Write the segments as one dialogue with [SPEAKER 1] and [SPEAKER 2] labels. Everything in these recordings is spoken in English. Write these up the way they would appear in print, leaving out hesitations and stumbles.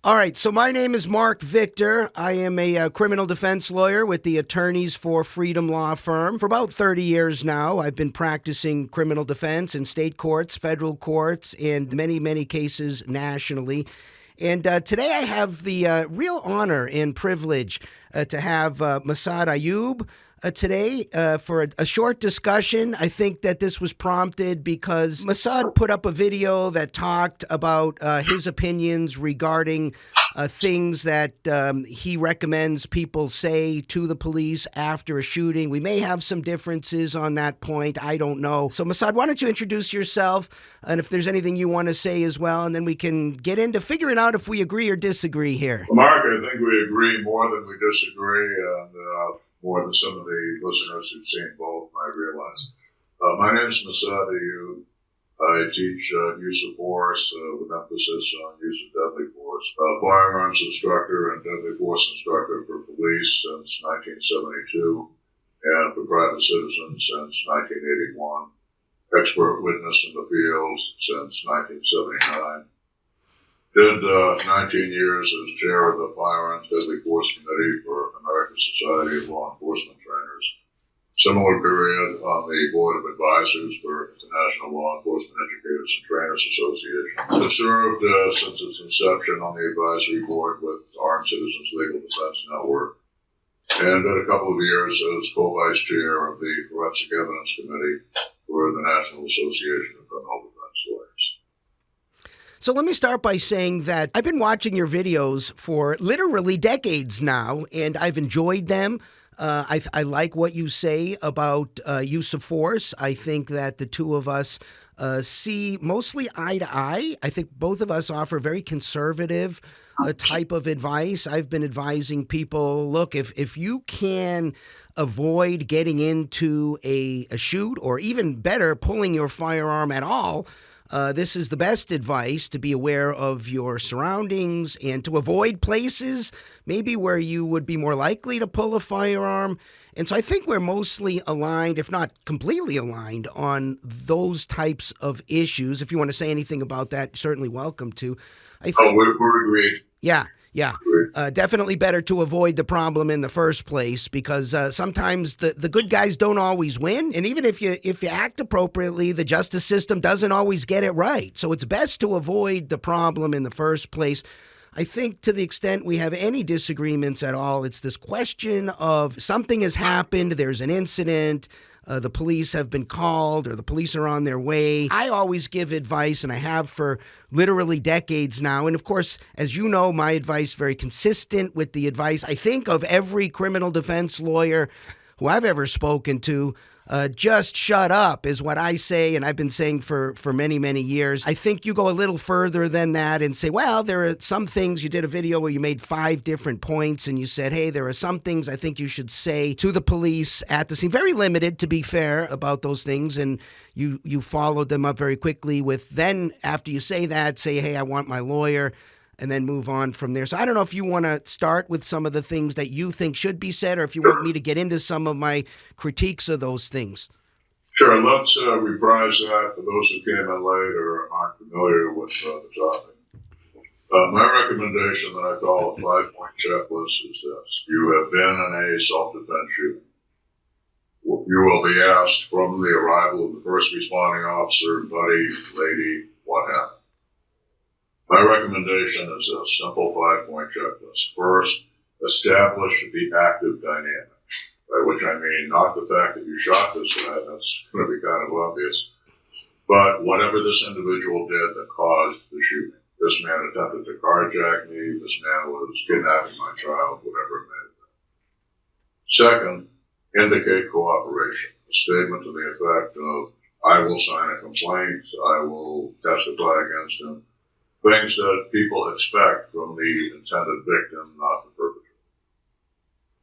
[SPEAKER 1] All right, so my name is Mark Victor. I am a criminal defense lawyer with the Attorneys for Freedom Law Firm. For about 30 years now, I've been practicing criminal defense in state courts, federal courts, and many cases nationally. And today I have the real honor and privilege to have Massad Ayoob today for a short discussion. I think that this was prompted because Massad put up a video that talked about his opinions regarding things that he recommends people say to the police after a shooting. We may have some differences on that point. I don't know. So, Massad, why don't you introduce yourself, and if there's anything you want to say as well, and then we can get into figuring out if we agree or disagree here.
[SPEAKER 2] Well, Mark, I think we agree more than we disagree, and more than some of the listeners who've seen both might realize. My name is Massad Ayoob. I teach use of force with emphasis on use of deadly force. Firearms instructor and deadly force instructor for police since 1972 and for private citizens since 1981. Expert witness in the field since 1979. Did 19 years as chair of the Firearms Deadly Force Committee for American Society of Law Enforcement Trainers. Similar period on the Board of Advisors for International Law Enforcement Educators and Trainers Association. Have served since its inception on the advisory board with Armed Citizens Legal Defense Network, and did a couple of years as co-vice chair of the Forensic Evidence Committee for the National Association of Criminal Defense Lawyers.
[SPEAKER 1] So let me start by saying that I've been watching your videos for literally decades now, and I've enjoyed them. I like what you say about use of force. I think that the two of us see mostly eye to eye. I think both of us offer very conservative type of advice. I've been advising people, look, if you can avoid getting into a shoot, or even better, pulling your firearm at all, this is the best advice: to be aware of your surroundings and to avoid places maybe where you would be more likely to pull a firearm. And so I think we're mostly aligned, if not completely aligned, on those types of issues. If you want to say anything about that, you're certainly welcome to. I think,
[SPEAKER 2] we're agreed.
[SPEAKER 1] Yeah. Definitely better to avoid the problem in the first place, because sometimes the good guys don't always win. And even if you act appropriately, the justice system doesn't always get it right. So it's best to avoid the problem in the first place. I think to the extent we have any disagreements at all, it's this question of something has happened, there's an incident, the police have been called, or the police are on their way. I always give advice, and I have for literally decades now. And of course, as you know, my advice very consistent with the advice, I think, of every criminal defense lawyer who I've ever spoken to. Just shut up is what I say, and I've been saying for many years. I think you go a little further than that and say, well, there are some things. You did a video where you made 5 different points, and you said, hey, there are some things I think you should say to the police at the scene. Very limited, to be fair, about those things, and you followed them up very quickly with, then after you say that, say, hey, I want my lawyer, and then move on from there. So I don't know if you want to start with some of the things that you think should be said, or if you want me to get into some of my critiques of those things.
[SPEAKER 2] Sure. Let's reprise that for those who came in late or aren't familiar with the topic. My recommendation that I call a 5-point checklist is this. You have been in a self-defense shooting. You will be asked from the arrival of the first responding officer, buddy, lady, what happened? My recommendation is a simple 5-point checklist. First, establish the active dynamic, by which I mean not the fact that you shot this guy, that's going to be kind of obvious, but whatever this individual did that caused the shooting. This man attempted to carjack me, this man was kidnapping my child, whatever it may have been. Second, indicate cooperation, a statement to the effect of, I will sign a complaint, I will testify against him. Things that people expect from the intended victim, not the perpetrator.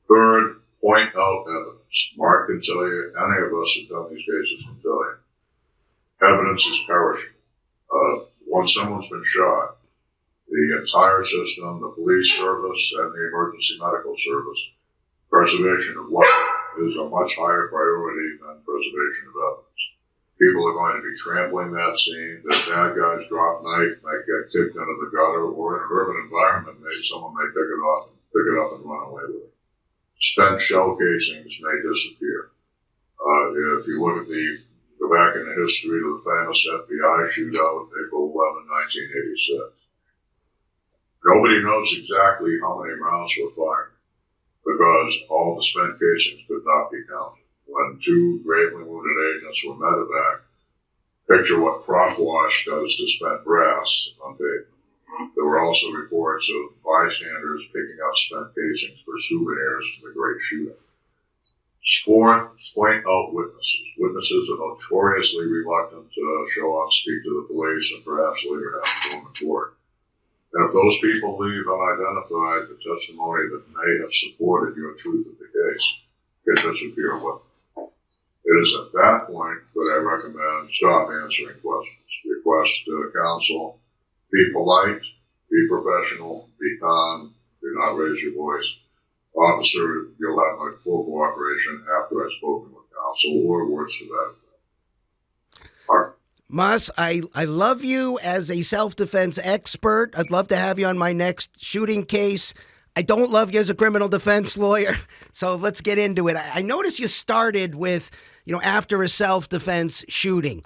[SPEAKER 2] Third, point out evidence. Mark can tell you, any of us who've done these cases can tell you, evidence is perishable. Once someone's been shot, the entire system, the police service and the emergency medical service, preservation of life is a much higher priority than preservation of evidence. People are going to be trampling that scene. The bad guys drop knife, might get kicked into the gutter, or in an urban environment, someone may pick it up and run away with it. Spent shell casings may disappear. If you go back in the history of the famous FBI shootout, April 11, 1986. Nobody knows exactly how many rounds were fired because all the spent casings could not be counted. When two gravely wounded agents were medevac, picture what prop wash does to spent brass on paper. There were also reports of bystanders picking up spent casings for souvenirs from the great shooting. Fourth, point out witnesses. Witnesses are notoriously reluctant to show up, speak to the police, and perhaps later have to go in court. And if those people leave unidentified, the testimony that may have supported your truth of the case can disappear with them. It is at that point that I recommend stop answering questions. Request counsel. Be polite. Be professional. Be calm. Do not raise your voice. Officer, you'll have my full cooperation after I've spoken with counsel or words to that effect. Mark?
[SPEAKER 1] Mas, I love you as a self-defense expert. I'd love to have you on my next shooting case. I don't love you as a criminal defense lawyer, so let's get into it. I noticed you started with, after a self-defense shooting.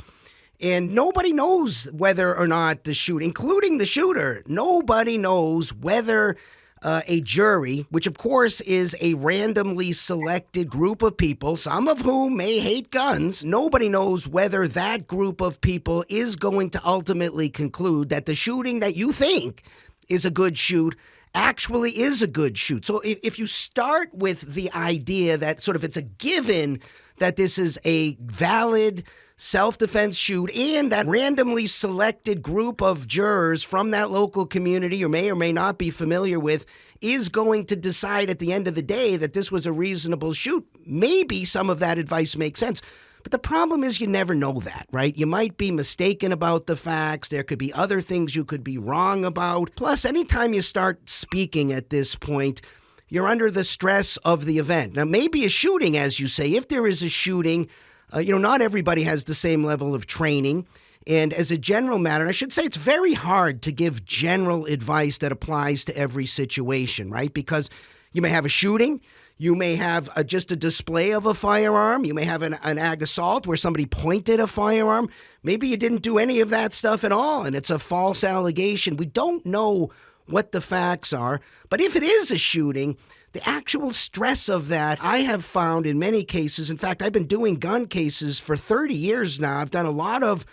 [SPEAKER 1] And nobody knows whether or not the shooter, including the shooter, nobody knows whether a jury, which of course is a randomly selected group of people, some of whom may hate guns, nobody knows whether that group of people is going to ultimately conclude that the shooting that you think is a good shoot actually is a good shoot. So if you start with the idea that sort of it's a given that this is a valid self-defense shoot and that randomly selected group of jurors from that local community you may or may not be familiar with is going to decide at the end of the day that this was a reasonable shoot, maybe some of that advice makes sense. But the problem is you never know that, right? You might be mistaken about the facts. There could be other things you could be wrong about. Plus, anytime you start speaking at this point, you're under the stress of the event. Now, maybe a shooting, as you say, if there is a shooting, not everybody has the same level of training. And as a general matter, I should say it's very hard to give general advice that applies to every situation, right? Because you may have a shooting. You may have just a display of a firearm. You may have an ag assault where somebody pointed a firearm. Maybe you didn't do any of that stuff at all, and it's a false allegation. We don't know what the facts are. But if it is a shooting, the actual stress of that, I have found in many cases, in fact, I've been doing gun cases for 30 years now. I've done a lot of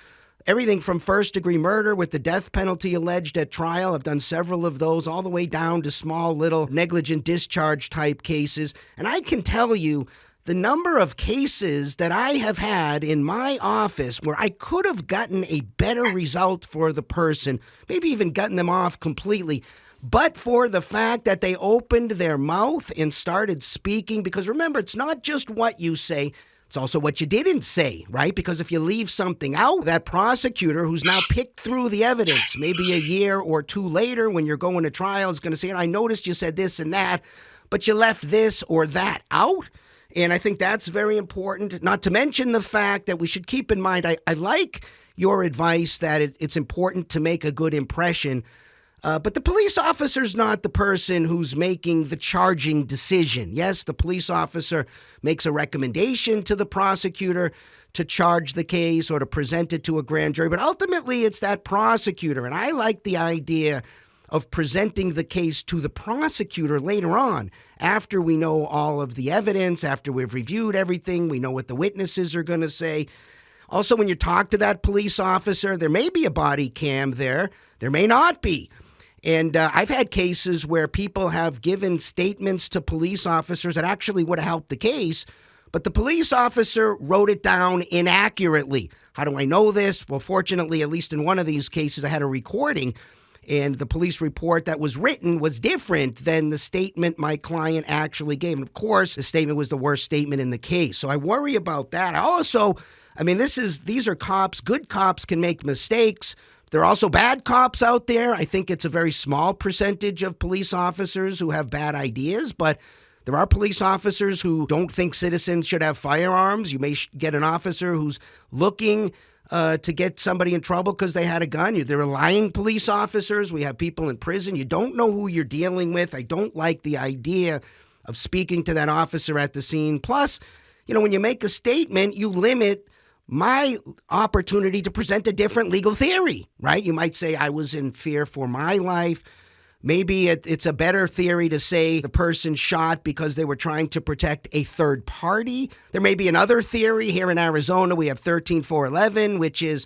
[SPEAKER 1] everything from first-degree murder with the death penalty alleged at trial. I've done several of those all the way down to small little negligent discharge type cases. And I can tell you the number of cases that I have had in my office where I could have gotten a better result for the person, maybe even gotten them off completely, but for the fact that they opened their mouth and started speaking. Because remember, it's not just what you say, it's also what you didn't say, right? Because if you leave something out, that prosecutor who's now picked through the evidence, maybe a year or two later when you're going to trial, is going to say, I noticed you said this and that, but you left this or that out. And I think that's very important, not to mention the fact that we should keep in mind, I like your advice that it's important to make a good impression. But the police officer's not the person who's making the charging decision. Yes, the police officer makes a recommendation to the prosecutor to charge the case or to present it to a grand jury, but ultimately it's that prosecutor. And I like the idea of presenting the case to the prosecutor later on, after we know all of the evidence, after we've reviewed everything, we know what the witnesses are going to say. Also, when you talk to that police officer, there may be a body cam there may not be. And I've had cases where people have given statements to police officers that actually would have helped the case, but the police officer wrote it down inaccurately. How do I know this? Well, fortunately, at least in one of these cases, I had a recording, and the police report that was written was different than the statement my client actually gave. And of course, the statement was the worst statement in the case. So I worry about that. These are cops. Good cops can make mistakes. There are also bad cops out there. I think it's a very small percentage of police officers who have bad ideas, but there are police officers who don't think citizens should have firearms. You may get an officer who's looking to get somebody in trouble because they had a gun. There are lying police officers. We have people in prison. You don't know who you're dealing with. I don't like the idea of speaking to that officer at the scene. Plus, when you make a statement, you limit my opportunity to present a different legal theory, right? You might say I was in fear for my life. Maybe it's a better theory to say the person shot because they were trying to protect a third party. There may be another theory. Here in Arizona, we have 13411, which is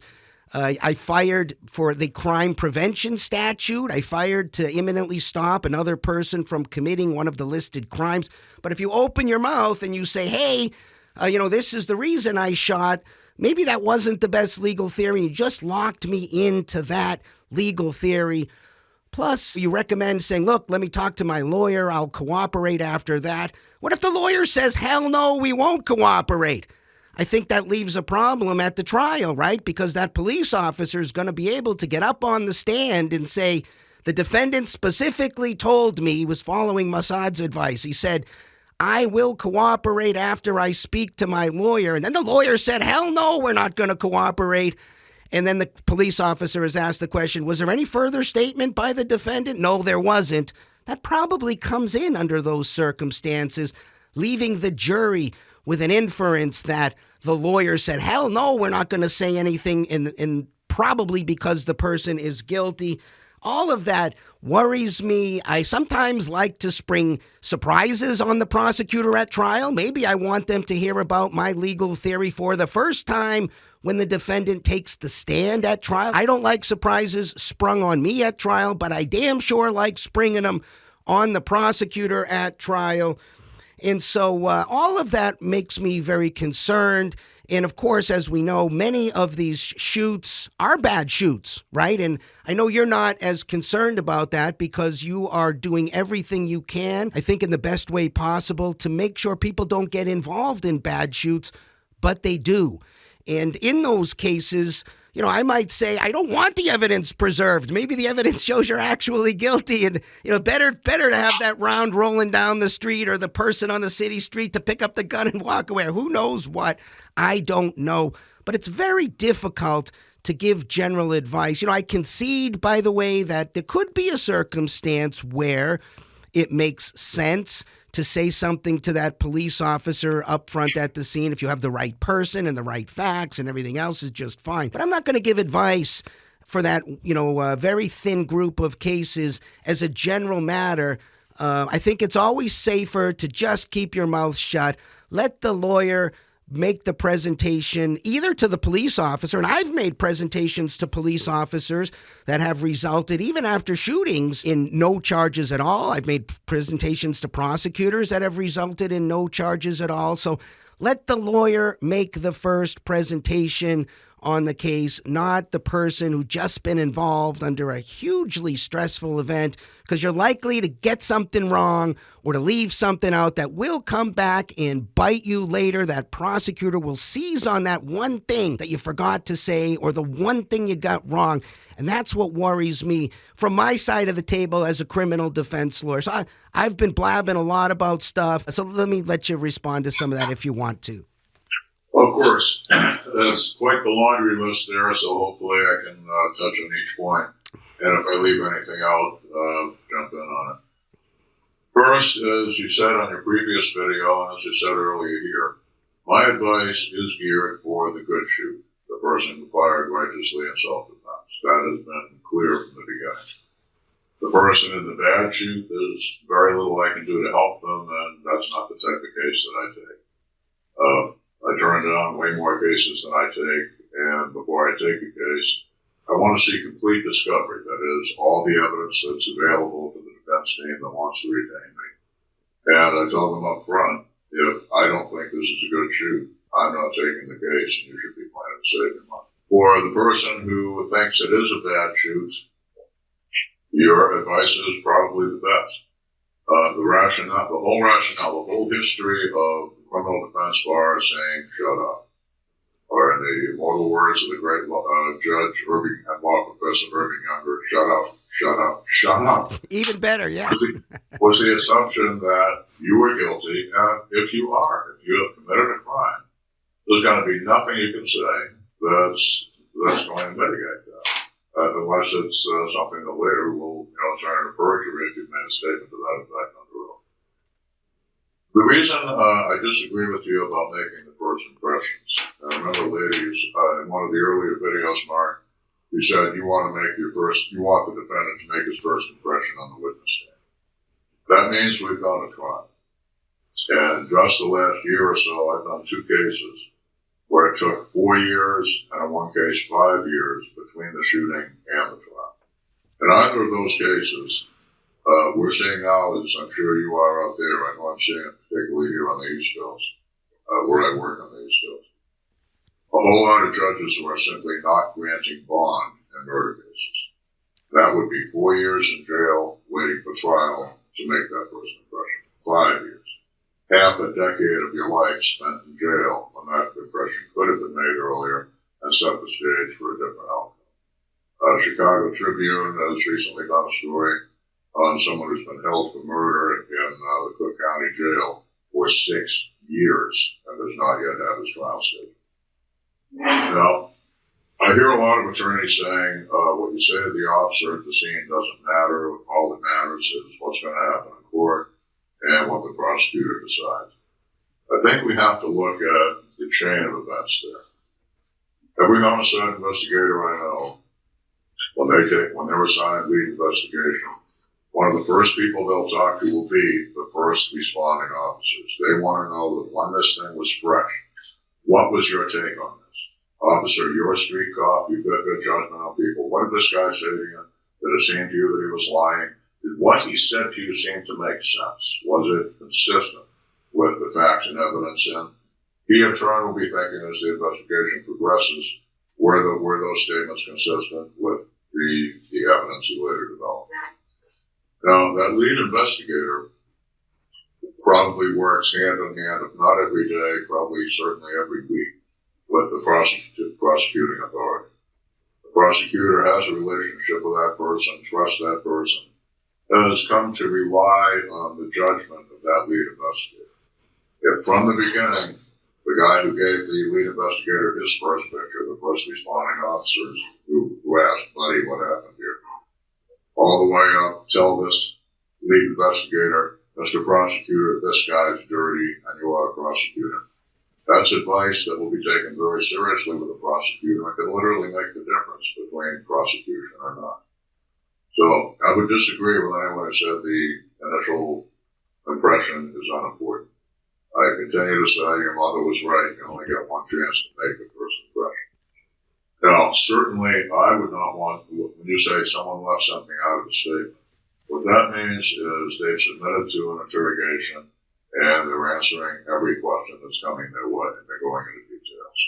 [SPEAKER 1] I fired for the crime prevention statute. I fired to imminently stop another person from committing one of the listed crimes. But if you open your mouth and you say, hey, this is the reason I shot, maybe that wasn't the best legal theory. You just locked me into that legal theory. Plus, you recommend saying, look, let me talk to my lawyer. I'll cooperate after that. What if the lawyer says, hell no, we won't cooperate? I think that leaves a problem at the trial, right? Because that police officer is going to be able to get up on the stand and say, the defendant specifically told me he was following Massad's advice. He said, I will cooperate after I speak to my lawyer. And then the lawyer said, hell no, we're not going to cooperate. And then the police officer is asked the question, was there any further statement by the defendant? No, there wasn't. That probably comes in under those circumstances, leaving the jury with an inference that the lawyer said, hell no, we're not going to say anything, and probably because the person is guilty. All of that worries me. I sometimes like to spring surprises on the prosecutor at trial. Maybe I want them to hear about my legal theory for the first time when the defendant takes the stand at trial. I don't like surprises sprung on me at trial, but I damn sure like springing them on the prosecutor at trial. And so all of that makes me very concerned. And of course, as we know, many of these shoots are bad shoots, right? And I know you're not as concerned about that because you are doing everything you can, I think in the best way possible, to make sure people don't get involved in bad shoots, but they do. And in those cases, I might say, I don't want the evidence preserved. Maybe the evidence shows you're actually guilty, and, better to have that round rolling down the street or the person on the city street to pick up the gun and walk away. Who knows what? I don't know. But it's very difficult to give general advice. I concede, by the way, that there could be a circumstance where it makes sense to say something to that police officer up front at the scene if you have the right person and the right facts and everything else is just fine. But I'm not going to give advice for that, very thin group of cases as a general matter. I think it's always safer to just keep your mouth shut. Let the lawyer make the presentation either to the police officer, and I've made presentations to police officers that have resulted, even after shootings, in no charges at all. I've made presentations to prosecutors that have resulted in no charges at all. So let the lawyer make the first presentation on the case, not the person who just been involved under a hugely stressful event, because you're likely to get something wrong or to leave something out that will come back and bite you later. That prosecutor will seize on that one thing that you forgot to say or the one thing you got wrong. And that's what worries me from my side of the table as a criminal defense lawyer. So I've been blabbing a lot about stuff. So let me let you respond to some of that if you want to.
[SPEAKER 2] Of course, there's quite the laundry list there, so hopefully I can touch on each point. And if I leave anything out, jump in on it. First, as you said on your previous video, and as you said earlier here, my advice is geared for the good shoot, the person who fired righteously in self-defense. That has been clear from the beginning. The person in the bad shoot, there's very little I can do to help them, and that's not the type of case that I take. I turn down way more cases than I take, and before I take a case, I want to see complete discovery. That is, all the evidence that's available to the defense team that wants to retain me. And I tell them up front, if I don't think this is a good shoot, I'm not taking the case, and you should be planning to save your money. For the person who thinks it is a bad shoot, your advice is probably the best. The whole history of criminal defense bar saying, shut up. Or in the immortal words of the great judge Irving and law professor Irving Younger, shut up, shut up, shut up.
[SPEAKER 1] Even better, yeah.
[SPEAKER 2] Was the assumption that you were guilty, and if you have committed a crime, there's going to be nothing you can say that's going to mitigate that. Unless it's something that later will, turn into perjury if you've made a statement to that effect under oath. The reason I disagree with you about making the first impressions, I remember ladies, in one of the earlier videos, Mark, you said you want the defendant to make his first impression on the witness stand. That means we've gone to trial. And just the last year or so, I've done 2 cases where it took 4 years and in one case 5 years between the shooting and the trial. In either of those cases, we're seeing now, as I'm sure you are out there, I know I'm seeing it particularly here on the East Coast, where I work on the East Coast, a whole lot of judges who are simply not granting bond in murder cases. That would be 4 years in jail waiting for trial to make that first impression. 5 years. Half a decade of your life spent in jail when that impression could have been made earlier and set the stage for a different outcome. Chicago Tribune has recently done a story on someone who's been held for murder in the Cook County Jail for 6 years and does not yet have his trial scheduled. Now, I hear a lot of attorneys saying what you say to the officer at the scene doesn't matter. All that matters is what's going to happen in court and what the prosecutor decides. I think we have to look at the chain of events there. Every homicide investigator I know, when they're assigned lead investigation, one of the first people they'll talk to will be the first responding officers. They want to know that when this thing was fresh, what was your take on this? Officer, you're a street cop, you've got good judgment on people. What did this guy say to you? Did it seem to you that he was lying? Did what he said to you seem to make sense? Was it consistent with the facts and evidence? And he in turn will be thinking as the investigation progresses, were those statements consistent with the evidence he later developed? Now, that lead investigator probably works hand in hand, if not every day, probably certainly every week, with the prosecuting authority. The prosecutor has a relationship with that person, trusts that person, and has come to rely on the judgment of that lead investigator. If from the beginning, the guy who gave the lead investigator his first picture, the first responding officers who asked, buddy, what happened here? All the way up, tell this lead investigator, Mr. Prosecutor, this guy's dirty and you ought to prosecute him. That's advice that will be taken very seriously with the prosecutor and can literally make the difference between prosecution or not. So I would disagree with anyone who said the initial impression is unimportant. I continue to say your mother was right. You only get one chance to make the first impression. Now, certainly I would not want, when you say someone left something out of the statement, what that means is they've submitted to an interrogation and they're answering every question that's coming their way and they're going into details.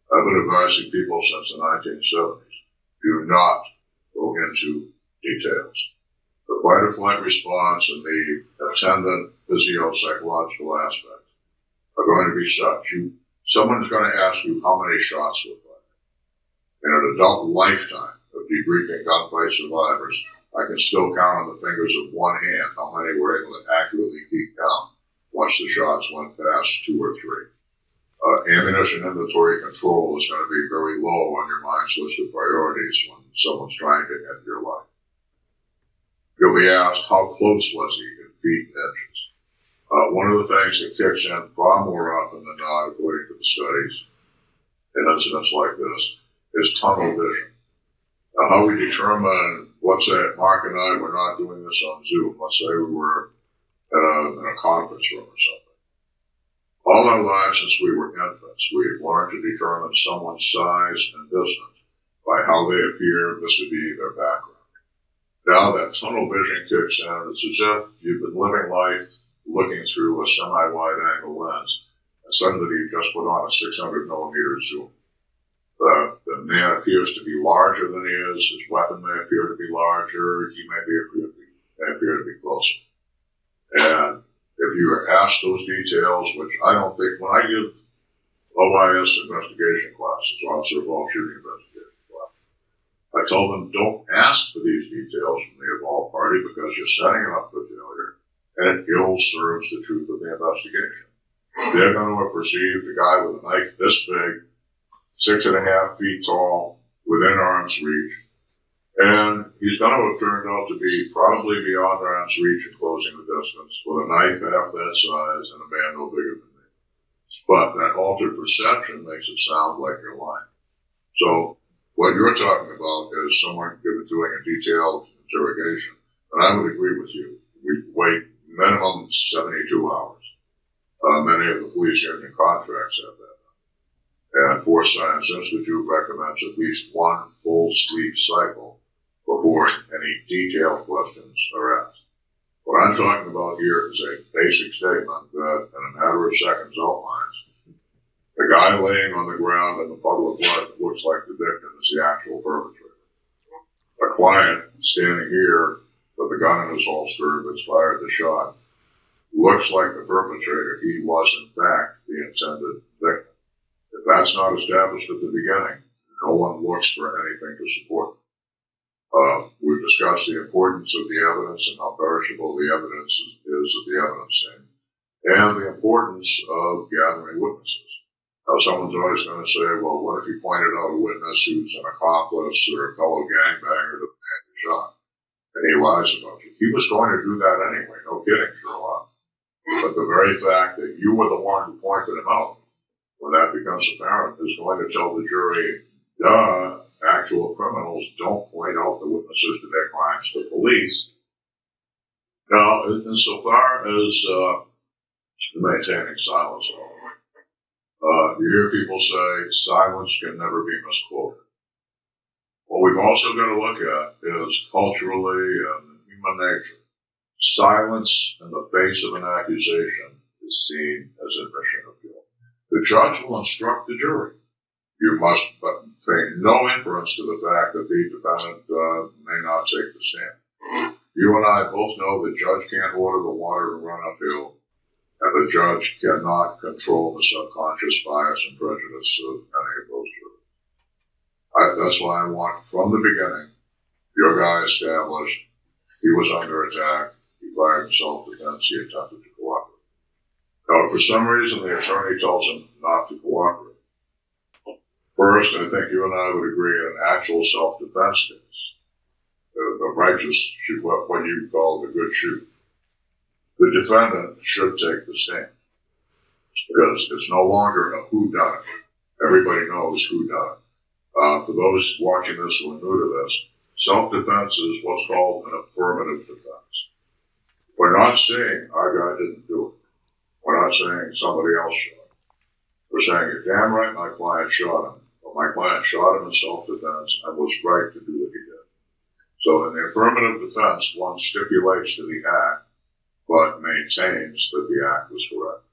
[SPEAKER 2] I've been advising people since the 1970s, do not go into details. The fight or flight response and the attendant physio-psychological aspect are going to be such. Someone's going to ask you how many shots were fired. In an adult lifetime of debriefing gunfight survivors, I can still count on the fingers of one hand how many were able to accurately keep count once the shots went past 2 or 3. Ammunition inventory control is going to be very low on your mind's list of priorities when someone's trying to end your life. You'll be asked, how close was he in feet and inches? One of the things that kicks in far more often than not, according to the studies, in incidents like this, is tunnel vision. Now, how we determine, let's say Mark and I were not doing this on Zoom, let's say we were in a conference room or something. All our lives since we were infants, we've learned to determine someone's size and distance by how they appear vis-a-vis their background. Now that tunnel vision kicks in, it's as if you've been living life looking through a semi-wide angle lens, and suddenly you just put on a 600 millimeter zoom. The man appears to be larger than he is, his weapon may appear to be larger, he may appear to be closer. And if you are asked those details, which I don't think, when I give OIS investigation classes, Officer Involved Shooting Investigation class, I tell them don't ask for these details from the involved party because you're setting it up for failure and it ill serves the truth of the investigation. They're going to have perceived a guy with a knife this big 6.5 feet tall, within arm's reach. And he's going to have turned out to be probably beyond arm's reach and closing the distance, with a knife half that size and a man no bigger than me. But that altered perception makes it sound like you're lying. So what you're talking about is someone doing a detailed interrogation. And I would agree with you. We wait minimum 72 hours. Many of the police union contracts have that. And Force Science Institute recommends at least one full sleep cycle before any detailed questions are asked. What I'm talking about here is a basic statement that in a matter of seconds outlines the guy laying on the ground in the puddle of blood that looks like the victim is the actual perpetrator. A client standing here with a gun in his holster that's fired the shot looks like the perpetrator. He was, in fact, the intended victim. If that's not established at the beginning, no one looks for anything to support it. We've discussed the importance of the evidence and how perishable the evidence is of the evidence scene, and the importance of gathering witnesses. Now, someone's always going to say, well, what if you pointed out a witness who's an accomplice or a fellow gangbanger that man you shot, and he lies about you? He was going to do that anyway, no kidding, Sherlock. But the very fact that you were the one who pointed him out, when that becomes apparent, is going to tell the jury, actual criminals don't point out the witnesses to their crimes to police. Now, insofar as maintaining silence, you hear people say silence can never be misquoted. What we've also got to look at is culturally and human nature. Silence in the face of an accusation is seen as admission of guilt. The judge will instruct the jury. You must pay no inference to the fact that the defendant may not take the stand. You and I both know the judge can't order the water to run uphill, and the judge cannot control the subconscious bias and prejudice of any of those jurors. That's why I want, from the beginning, your guy established he was under attack, he fired in self-defense, he attempted to cooperate. Now, if for some reason the attorney tells him not to cooperate, first, I think you and I would agree in an actual self-defense case, the righteous shoot, what you call the good shoot, the defendant should take the stand, because it's no longer a whodunit. Everybody knows whodunit. For those watching this who are new to this, self-defense is what's called an affirmative defense. We're not saying our guy didn't do it. We're not saying somebody else shot him. We're saying, you're damn right my client shot him, but my client shot him in self-defense and was right to do what he did. So in the affirmative defense, one stipulates to the act, but maintains that the act was correct.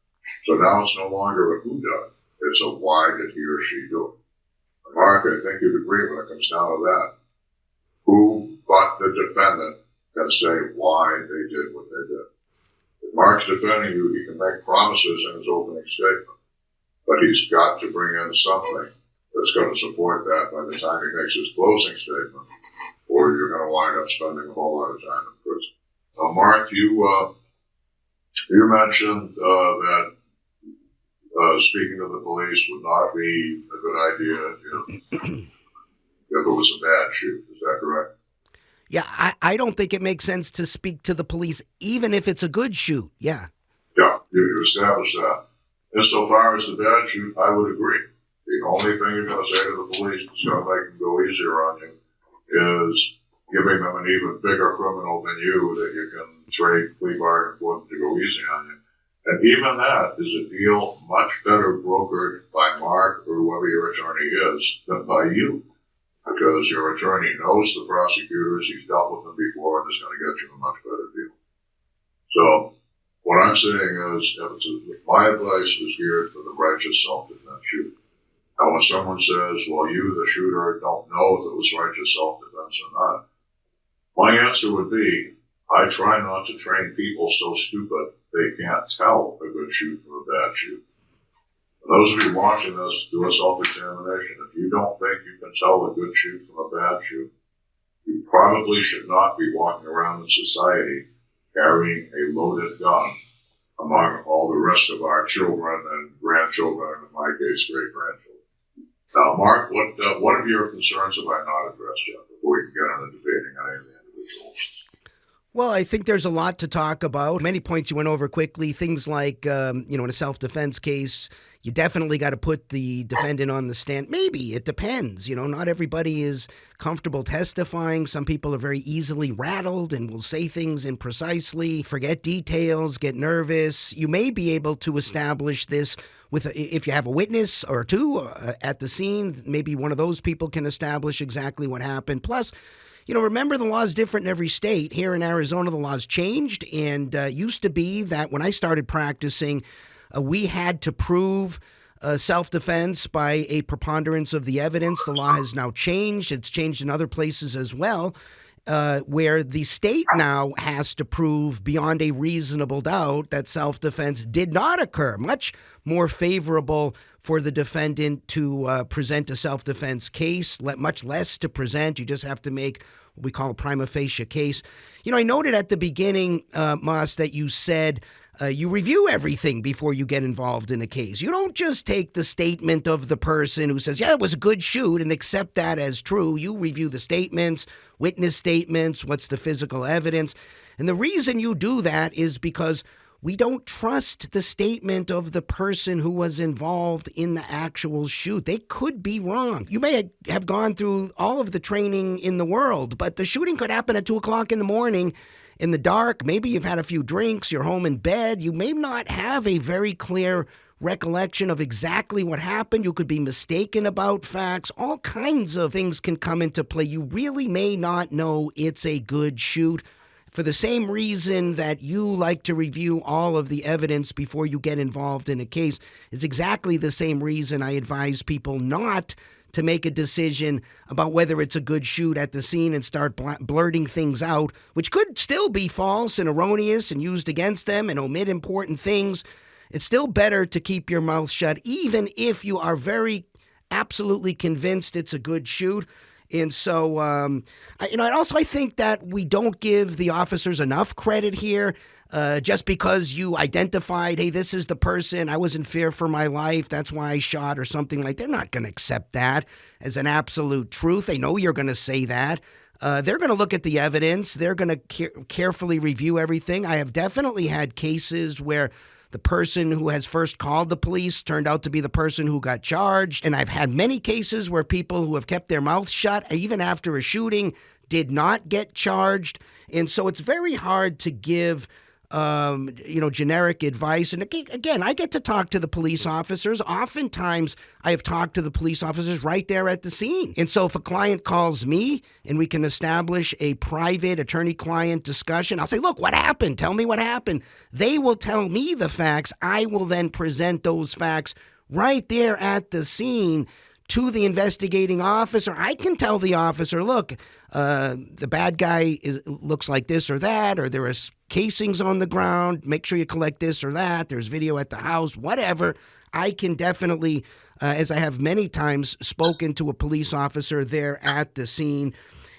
[SPEAKER 2] So now it's no longer a whodunit. It's a why did he or she do it. And Mark, I think you'd agree when it comes down to that. Who but the defendant can say why they did what they did. If Mark's defending you, he can make promises in his opening statement, but he's got to bring in something that's going to support that by the time he makes his closing statement, or you're going to wind up spending a whole lot of time in prison. Now, Mark, you mentioned that speaking to the police would not be a good idea if it was a bad shoot. Is that correct?
[SPEAKER 1] Yeah, I don't think it makes sense to speak to the police, even if it's a good shoot. Yeah.
[SPEAKER 2] Yeah, you established that. Insofar as the bad shoot, I would agree. The only thing you're going to say to the police that's going to make them go easier on you is giving them an even bigger criminal than you that you can trade plea bargain for them to go easy on you. And even that is a deal much better brokered by Mark or whoever your attorney is than by you. Because your attorney knows the prosecutors, he's dealt with them before, and is going to get you a much better deal. So what I'm saying is, my advice is geared for the righteous self-defense shooter. Now, when someone says, well, you, the shooter, don't know if it was righteous self-defense or not, my answer would be, I try not to train people so stupid they can't tell a good shoot from a bad shoot. For those of you watching this, do a self-examination. If you don't think you can tell a good shoot from a bad shoot, you probably should not be walking around in society carrying a loaded gun among all the rest of our children and grandchildren, and in my case, great-grandchildren. Now, Mark, what are your concerns have I not addressed yet before we can get into debating any of the individuals?
[SPEAKER 1] Well, I think there's a lot to talk about. Many points you went over quickly. Things like, in a self-defense case, you definitely got to put the defendant on the stand. Maybe. It depends. Not everybody is comfortable testifying. Some people are very easily rattled and will say things imprecisely, forget details, get nervous. You may be able to establish this if you have a witness or two at the scene. Maybe one of those people can establish exactly what happened. Plus, remember the law is different in every state. Here in Arizona, the law's changed, and used to be that when I started practicing, we had to prove self-defense by a preponderance of the evidence. The law has now changed. It's changed in other places as well, where the state now has to prove beyond a reasonable doubt that self-defense did not occur. Much more favorable for the defendant to present a self-defense case, much less to present. You just have to make what we call a prima facie case. I noted at the beginning, Mas, that you said you review everything before you get involved in a case. You don't just take the statement of the person who says, yeah, it was a good shoot, and accept that as true. You review the statements, witness statements, what's the physical evidence. And the reason you do that is because we don't trust the statement of the person who was involved in the actual shoot. They could be wrong. You may have gone through all of the training in the world, but the shooting could happen at 2 o'clock in the morning in the dark. Maybe you've had a few drinks, you're home in bed. You may not have a very clear recollection of exactly what happened. You could be mistaken about facts. All kinds of things can come into play. You really may not know it's a good shoot. For the same reason that you like to review all of the evidence before you get involved in a case, is exactly the same reason I advise people not to make a decision about whether it's a good shoot at the scene and start blurting things out, which could still be false and erroneous and used against them and omit important things. It's still better to keep your mouth shut, even if you are very absolutely convinced it's a good shoot. And so, I think that we don't give the officers enough credit here. Just because you identified, hey, this is the person, I was in fear for my life, that's why I shot, or something like that. They're not going to accept that as an absolute truth. They know you're going to say that. They're going to look at the evidence. They're going to carefully review everything. I have definitely had cases where the person who has first called the police turned out to be the person who got charged. And I've had many cases where people who have kept their mouths shut, even after a shooting, did not get charged. And so it's very hard to give generic advice. And again, I get to talk to the police officers. Oftentimes, I have talked to the police officers right there at the scene. And so if a client calls me and we can establish a private attorney-client discussion, I'll say, look, what happened? Tell me what happened. They will tell me the facts. I will then present those facts right there at the scene to the investigating officer. I can tell the officer, look, the bad guy looks like this or that, or there are casings on the ground. Make sure you collect this or that. There's video at the house, whatever. I can definitely, as I have many times, spoken to a police officer there at the scene.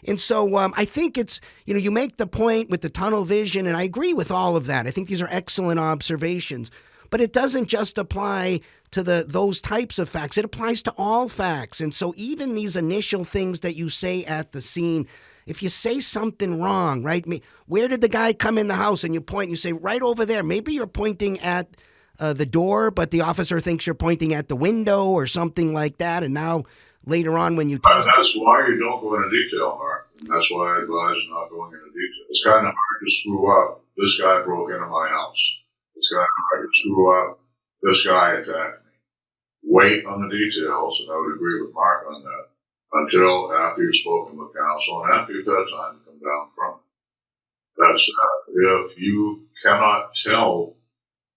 [SPEAKER 1] And so I think it's, you make the point with the tunnel vision, and I agree with all of that. I think these are excellent observations. But it doesn't just apply to those types of facts. It applies to all facts. And so even these initial things that you say at the scene, if you say something wrong, right? Where did the guy come in the house? And you point, you say, right over there. Maybe you're pointing at the door, but the officer thinks you're pointing at the window or something like that. And now later on when you test...
[SPEAKER 2] That's why you don't go into detail, Mark. And that's why I advise not going into detail. It's kind of hard to screw up. This guy broke into my house. It's kind of hard to screw up. This guy attacked me. Wait on the details, and I would agree with Mark on that, until after you've spoken with counsel and after you've had time to come down from it. That's if you cannot tell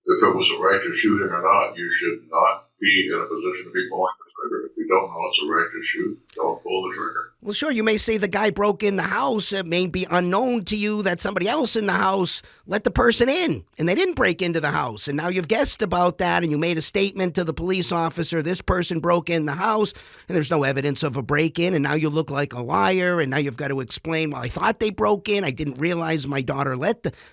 [SPEAKER 2] if it was a righteous shooting or not, you should not be in a position to be pulling the trigger. If you don't know it's a righteous shoot, don't pull the trigger.
[SPEAKER 1] Well, sure, you may say the guy broke in the house. It may be unknown to you that somebody else in the house let the person in, and they didn't break into the house. And now you've guessed about that, and you made a statement to the police officer, this person broke in the house, and there's no evidence of a break-in, and now you look like a liar, and now you've got to explain, well, I thought they broke in. I didn't realize my daughter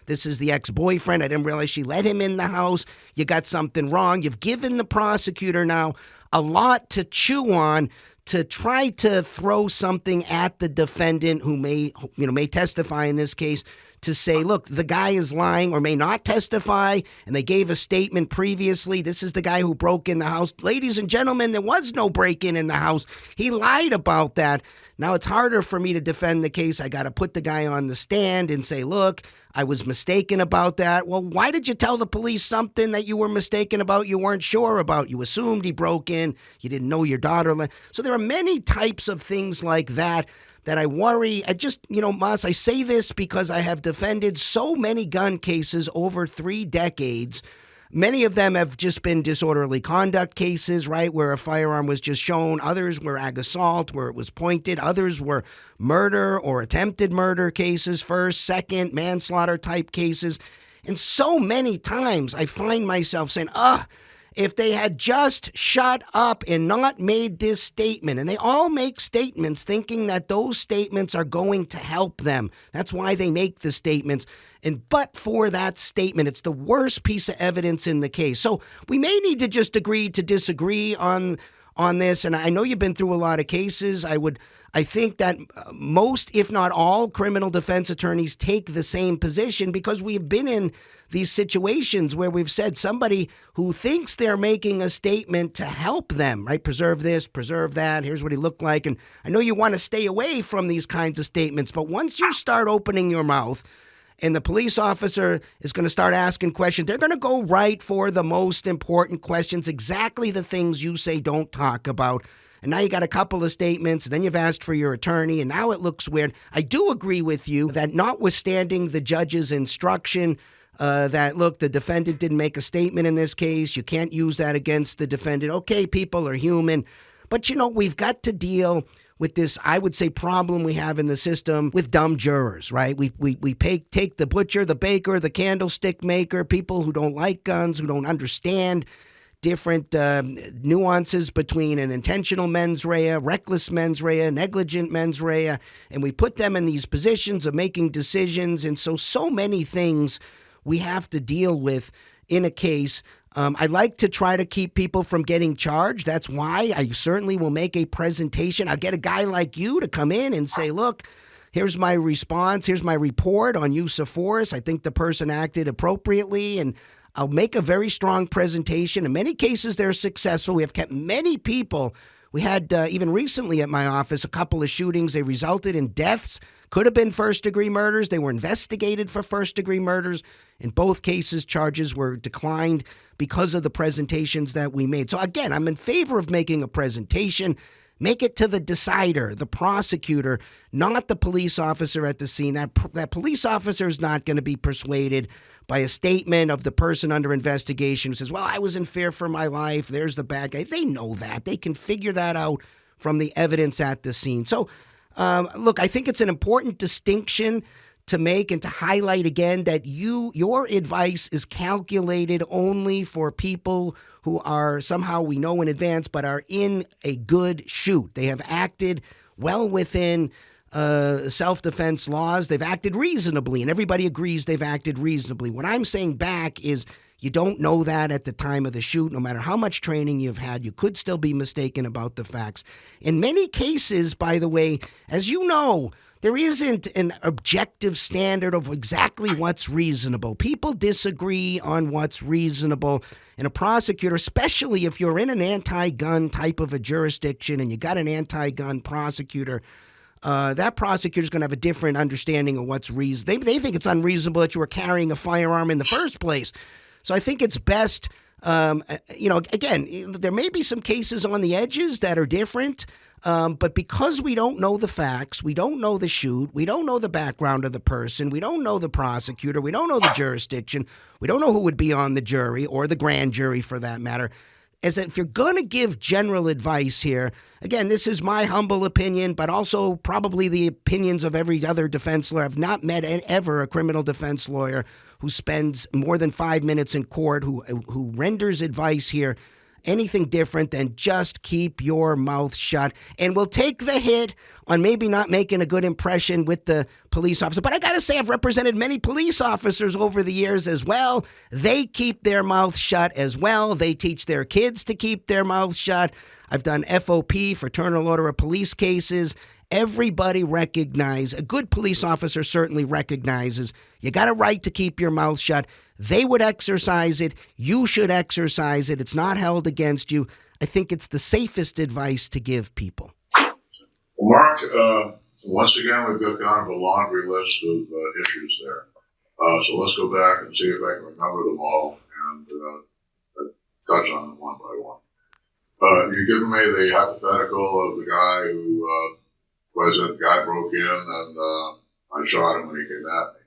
[SPEAKER 1] this is the ex-boyfriend. I didn't realize she let him in the house. You got something wrong. You've given the prosecutor now a lot to chew on to try to throw something at the defendant who may testify in this case, to say, look, the guy is lying or may not testify, and they gave a statement previously. This is the guy who broke in the house. Ladies and gentlemen, there was no break-in in the house. He lied about that. Now it's harder for me to defend the case. I got to put the guy on the stand and say, look, I was mistaken about that. Well, why did you tell the police something that you were mistaken about, you weren't sure about? You assumed he broke in. You didn't know your daughter. So there are many types of things like that I worry. Mas, I say this because I have defended so many gun cases over 3 decades. Many of them have just been disorderly conduct cases, right, where a firearm was just shown. Others were ag assault, where it was pointed. Others were murder or attempted murder cases, first, second, manslaughter type cases. And so many times I find myself saying, if they had just shut up and not made this statement, and they all make statements thinking that those statements are going to help them. That's why they make the statements. But for that statement, it's the worst piece of evidence in the case. So we may need to just agree to disagree on this. And I know you've been through a lot of cases. I think that most, if not all, criminal defense attorneys take the same position because we've been in these situations where we've said somebody who thinks they're making a statement to help them, right? Preserve this, preserve that. Here's what he looked like. And I know you want to stay away from these kinds of statements, but once you start opening your mouth and the police officer is going to start asking questions, they're going to go right for the most important questions, exactly the things you say don't talk about. And now you got a couple of statements, and then you've asked for your attorney, and now it looks weird. I do agree with you that notwithstanding the judge's instruction that, look, the defendant didn't make a statement in this case, you can't use that against the defendant. Okay, people are human. But, we've got to deal with this, I would say, problem we have in the system with dumb jurors, right? We take the butcher, the baker, the candlestick maker, people who don't like guns, who don't understand different nuances between an intentional mens rea, reckless mens rea, negligent mens rea, and we put them in these positions of making decisions. And so many things we have to deal with in a case. I like to try to keep people from getting charged. That's why I certainly will make a presentation. I'll get a guy like you to come in and say, look, here's my response. Here's my report on use of force. I think the person acted appropriately, and I'll make a very strong presentation. In many cases, they're successful. We have kept many people. We had, even recently at my office, a couple of shootings. They resulted in deaths. Could have been first-degree murders. They were investigated for first-degree murders. In both cases, charges were declined because of the presentations that we made. So again, I'm in favor of making a presentation. Make it to the decider, the prosecutor, not the police officer at the scene. That police officer is not going to be persuaded by a statement of the person under investigation who says, well, I was in fear for my life. There's the bad guy. They know that. They can figure that out from the evidence at the scene. So, look, I think it's an important distinction to make and to highlight again that your advice is calculated only for people who are somehow, we know in advance, but are in a good shoot. They have acted well within self-defense laws. They've acted reasonably, and everybody agrees they've acted reasonably. What I'm saying back is you don't know that at the time of the shoot. No matter how much training you've had, you could still be mistaken about the facts. In many cases, by the way, as you know, there isn't an objective standard of exactly what's reasonable. People disagree on what's reasonable. And a prosecutor, especially if you're in an anti-gun type of a jurisdiction and you got an anti-gun prosecutor, that prosecutor's going to have a different understanding of what's reasonable. They think it's unreasonable that you were carrying a firearm in the first place. So I think it's best, again, there may be some cases on the edges that are different, but because we don't know the facts, we don't know the shoot, we don't know the background of the person, we don't know the prosecutor, we don't know the jurisdiction, we don't know who would be on the jury or the grand jury for that matter. As if you're going to give general advice here, again, this is my humble opinion, but also probably the opinions of every other defense lawyer. I've not met ever a criminal defense lawyer who spends more than 5 minutes in court, who renders advice here. anything different than just keep your mouth shut. And we'll take the hit on maybe not making a good impression with the police officer. But I got to say, I've represented many police officers over the years as well. They keep their mouth shut as well. They teach their kids to keep their mouth shut. I've done FOP, Fraternal Order of Police cases. Everybody recognizes, a good police officer certainly recognizes, you got a right to keep your mouth shut. They would exercise it. You should exercise it. It's not held against you. I think it's the safest advice to give people.
[SPEAKER 2] Well, Mark, once again, we've got kind of a laundry list of issues there. So let's go back and see if I can remember them all and touch on them one by one. You're giving me the hypothetical of the guy who the guy broke in and I shot him when he came at me.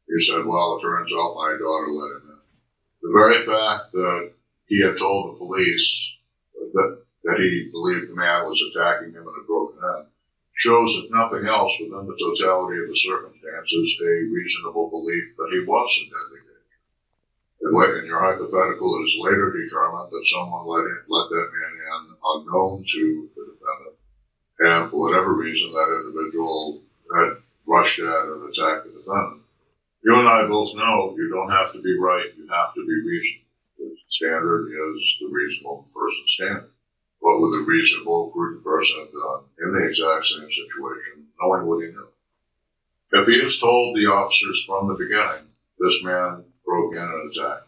[SPEAKER 2] You said, well, it turns out my daughter let him in. The very fact that he had told the police that he believed the man was attacking him and had broken in shows, if nothing else, within the totality of the circumstances, a reasonable belief that he was in deadly danger. In your hypothetical, it is later determined that someone let that man in unknown to the defendant, and for whatever reason, that individual had rushed at and attacked the defendant. You and I both know you don't have to be right, you have to be reasonable. The standard is the reasonable person standard. What would a reasonable, prudent person have done in the exact same situation, knowing what he knew? If he has told the officers from the beginning, this man broke in and attacked,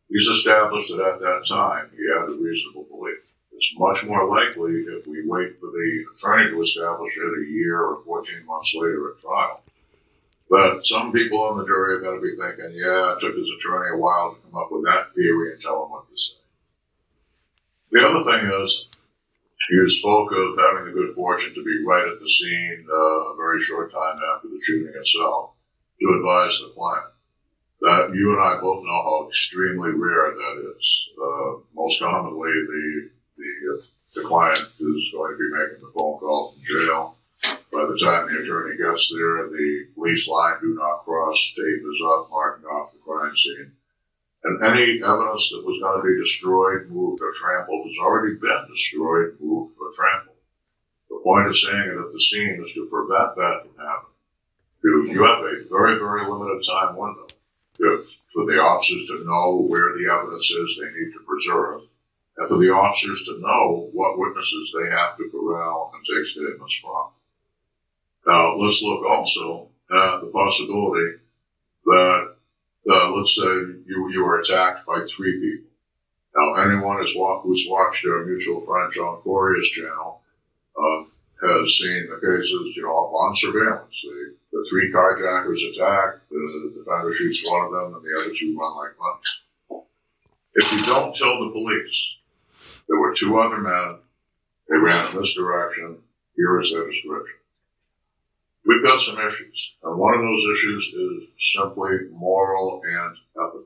[SPEAKER 2] he's established that at that time he had a reasonable belief. It's much more likely if we wait for the attorney to establish it a year or 14 months later at trial. But some people on the jury are going to be thinking, yeah, it took his attorney a while to come up with that theory and tell him what to say. The other thing is, you spoke of having the good fortune to be right at the scene a very short time after the shooting itself to advise the client. That you and I both know how extremely rare that is. Most commonly, the client is going to be making the phone call from jail. By the time the attorney gets there, the police line do not cross, tape is up, marking off the crime scene. And any evidence that was going to be destroyed, moved, or trampled has already been destroyed, moved, or trampled. The point of saying it at the scene is to prevent that from happening. You have a very, very limited time window for the officers to know where the evidence is they need to preserve, and for the officers to know what witnesses they have to corral and take statements from. Now, let's look also at the possibility that, let's say you were attacked by 3 people. Now, anyone who's watched our mutual friend John Corey's channel has seen the cases, on surveillance. The 3 carjackers attack, the defender shoots one of them, and the other 2 run like money. If you don't tell the police there were 2 other men, they ran in this direction, here is their description. We've got some issues, and one of those issues is simply moral and ethical.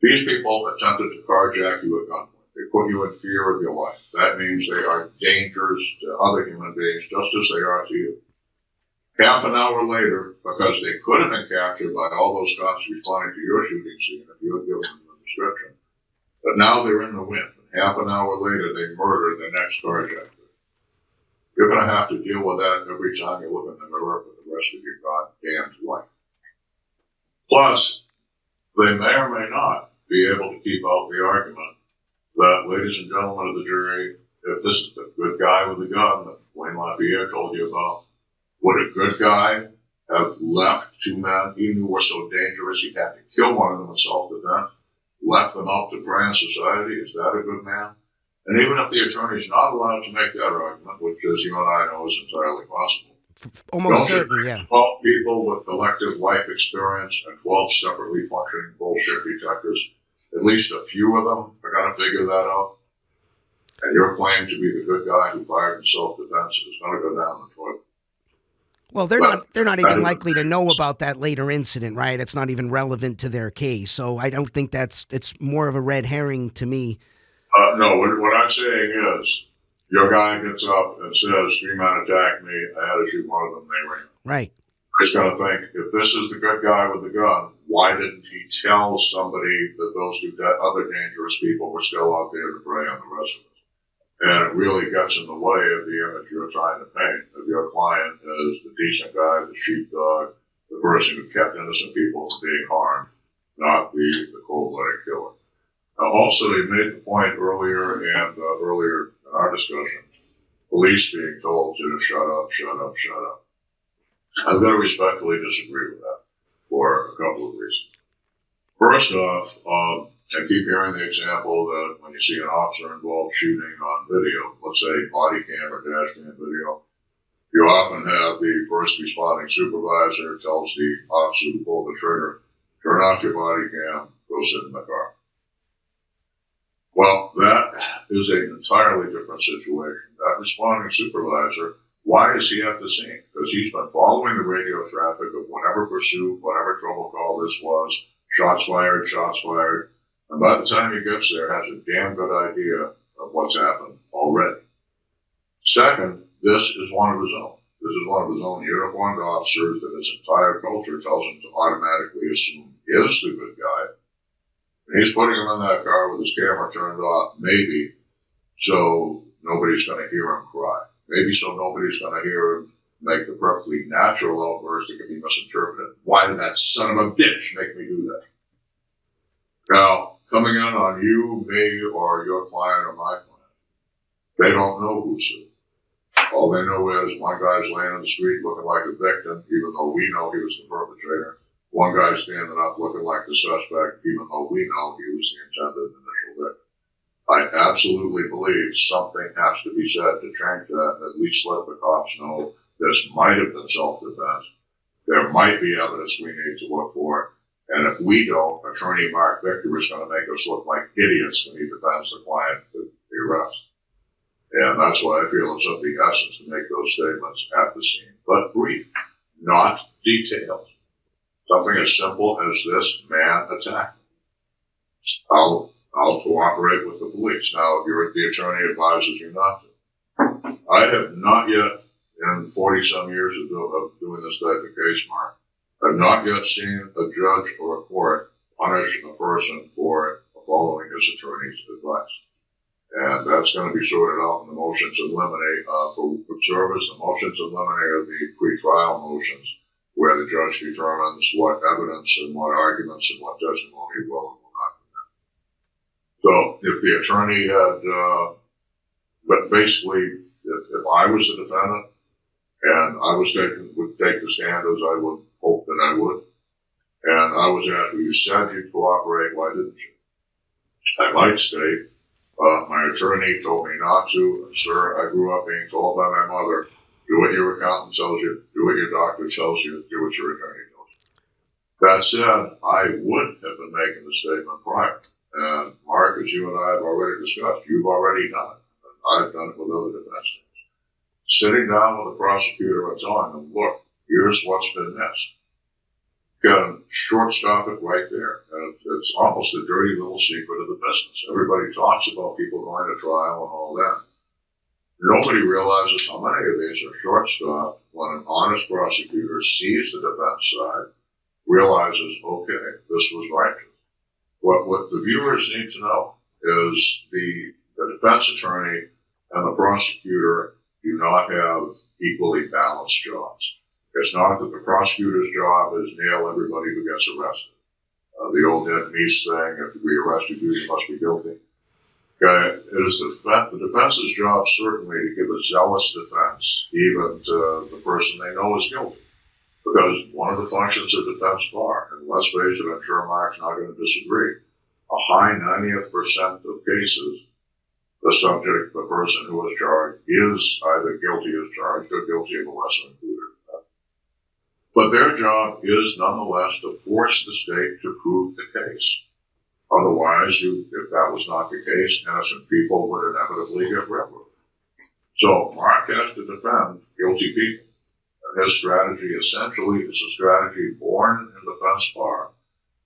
[SPEAKER 2] These people attempted to carjack you at gunpoint. They put you in fear of your life. That means they are dangers to other human beings just as they are to you. Half an hour later, because they could have been captured by all those cops responding to your shooting scene if you had given them the description, but now they're in the wind. Half an hour later, they murder the next carjacker. You're going to have to deal with that every time you look in the mirror for the rest of your goddamn life. Plus, they may or may not be able to keep out the argument that, ladies and gentlemen of the jury, if this is the good guy with the gun that Wayne LaPierre told you about, would a good guy have left 2 men he knew were so dangerous he had to kill one of them in self-defense, left them out to prey on society? Is that a good man? And even if the attorney is not allowed to make that argument, which, as you and I know, is entirely possible,
[SPEAKER 1] almost certain, yeah.
[SPEAKER 2] 12 people with collective life experience and 12 separately functioning bullshit detectives, at least a few of them are going to figure that out. And your claim to be the good guy who fired in self-defense is going to go down the toilet.
[SPEAKER 1] Well, they're not even likely to know about that later incident, right? It's not even relevant to their case. So I don't think it's more of a red herring to me.
[SPEAKER 2] No, what I'm saying is, your guy gets up and says, 3 men attacked me, I had to shoot one of them, they ran.
[SPEAKER 1] Right.
[SPEAKER 2] He's going to think, if this is the good guy with the gun, why didn't he tell somebody that those two other dangerous people were still out there to prey on the rest of us? And it really gets in the way of the image you're trying to paint of your client as the decent guy, the sheepdog, the person who kept innocent people from being harmed, not the cold-blooded killer. Now, also, he made the point earlier in our discussion, police being told to shut up, shut up, shut up. I'm going to respectfully disagree with that for a couple of reasons. First off, I keep hearing the example that when you see an officer involved shooting on video, let's say body cam or dash cam video, you often have the first responding supervisor tells the officer who pulled the trigger, turn off your body cam, go sit in the car. Well, that is an entirely different situation. That responding supervisor, why is he at the scene? Because he's been following the radio traffic of whatever pursuit, whatever trouble call this was, shots fired, and by the time he gets there, has a damn good idea of what's happened already. Second, this is one of his own. This is one of his own uniformed officers that his entire culture tells him to automatically assume is the good guy. And he's putting him in that car with his camera turned off, maybe so nobody's going to hear him cry. Maybe so nobody's going to hear him make the perfectly natural outburst that can be misinterpreted. Why did that son of a bitch make me do that? Now, coming in on you, me, or your client or my client, they don't know who's who. All they know is one guy's laying in the street looking like a victim, even though we know he was the perpetrator. One guy's standing up looking like the suspect, even though we know he was the intended initial victim. I absolutely believe something has to be said to change that, at least let the cops know this might have been self-defense. There might be evidence we need to look for. And if we don't, Attorney Marc Victor is going to make us look like idiots when he defends the client with the arrest. And that's why I feel it's of the essence to make those statements at the scene. But brief, not detailed. Something as simple as this man attacked me. I'll cooperate with the police. Now, if the attorney advises you not to. I have not yet, in 40-some years of doing this type of case, Mark, I've not yet seen a judge or a court punish a person for following his attorney's advice. And that's going to be sorted out in the motions in limine for observers. The motions in limine are the pre-trial motions where the judge determines what evidence and what arguments and what testimony will and will not permit. So if the attorney had, but basically, if I was the defendant and I would take the stand as I would hope that I would, and I was asked, well, you said you'd cooperate, why didn't you? I might state, my attorney told me not to, and sir, I grew up being told by my mother, do what your accountant tells you, do what your doctor tells you, do what your attorney tells you. That said, I would have been making the statement prior. And Mark, as you and I have already discussed, you've already done it. And I've done it with other defense teams. Sitting down with the prosecutor and telling them, look, here's what's been missed. Can shortstop it right there. And it's almost a dirty little secret of the business. Everybody talks about people going to trial and all that. Nobody realizes how many of these are shortstopped when an honest prosecutor sees the defense side, realizes, okay, this was righteous. What the viewers need to know is the defense attorney and the prosecutor do not have equally balanced jobs. It's not that the prosecutor's job is nail everybody who gets arrested. The old Ed Meese thing, if we arrested you, you must be guilty. Okay, it is the defense's job certainly to give a zealous defense, even to the person they know is guilty. Because one of the functions of defense bar, and let's face it, I'm sure Mark's not going to disagree, a high 90th percent of cases, the subject, the person who is charged, is either guilty as charged or guilty of a lesser included offense. But their job is nonetheless to force the state to prove the case. Otherwise, if that was not the case, innocent people would inevitably get railroaded. So Mark has to defend guilty people. And his strategy essentially is a strategy born in defense bar,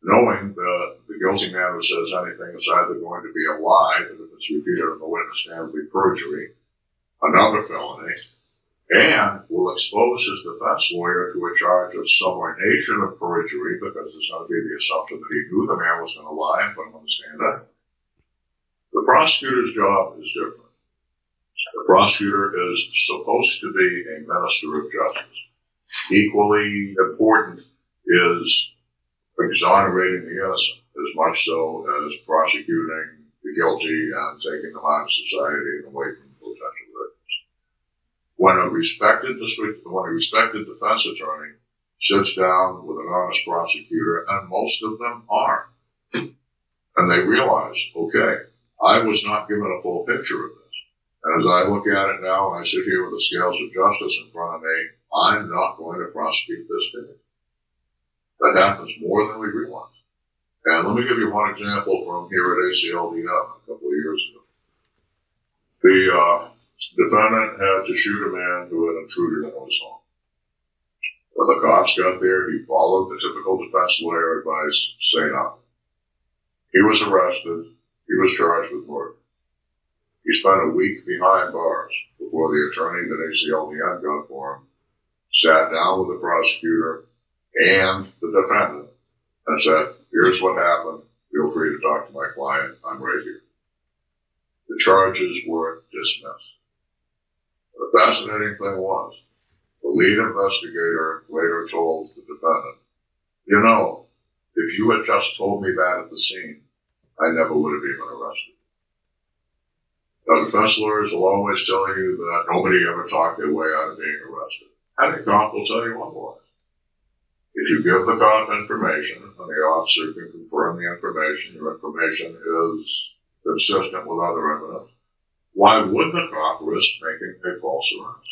[SPEAKER 2] knowing that the guilty man who says anything is either going to be a lie, and if it's repeated in the witness stand, will be perjury, another felony, and will expose his defense lawyer to a charge of subornation of perjury because there's going to be the assumption that he knew the man was going to lie and put him on the stand anyway. The prosecutor's job is different. The prosecutor is supposed to be a minister of justice. Equally important is exonerating the innocent, as much so as prosecuting the guilty and taking them out of society and away from potential victims. When a respected defense attorney sits down with an honest prosecutor, and most of them are, and they realize, okay, I was not given a full picture of this. And as I look at it now, and I sit here with the scales of justice in front of me, I'm not going to prosecute this case. That happens more than we realize. And let me give you one example from here at ACLDM a couple of years ago. The defendant had to shoot a man who had intruded into his home. When the cops got there, he followed the typical defense lawyer advice, say nothing. He was arrested. He was charged with murder. He spent a week behind bars before the attorney that ACLDM got for him sat down with the prosecutor and the defendant and said, here's what happened. Feel free to talk to my client. I'm right here. The charges were dismissed. The fascinating thing was, the lead investigator later told the defendant, you know, if you had just told me that at the scene, I never would have even arrested. Now, defense lawyers will always tell you that nobody ever talked their way out of being arrested. Any cop will tell you otherwise. If you give the cop information and the officer can confirm the information, your information is consistent with other evidence, why would the cop risk making a false arrest?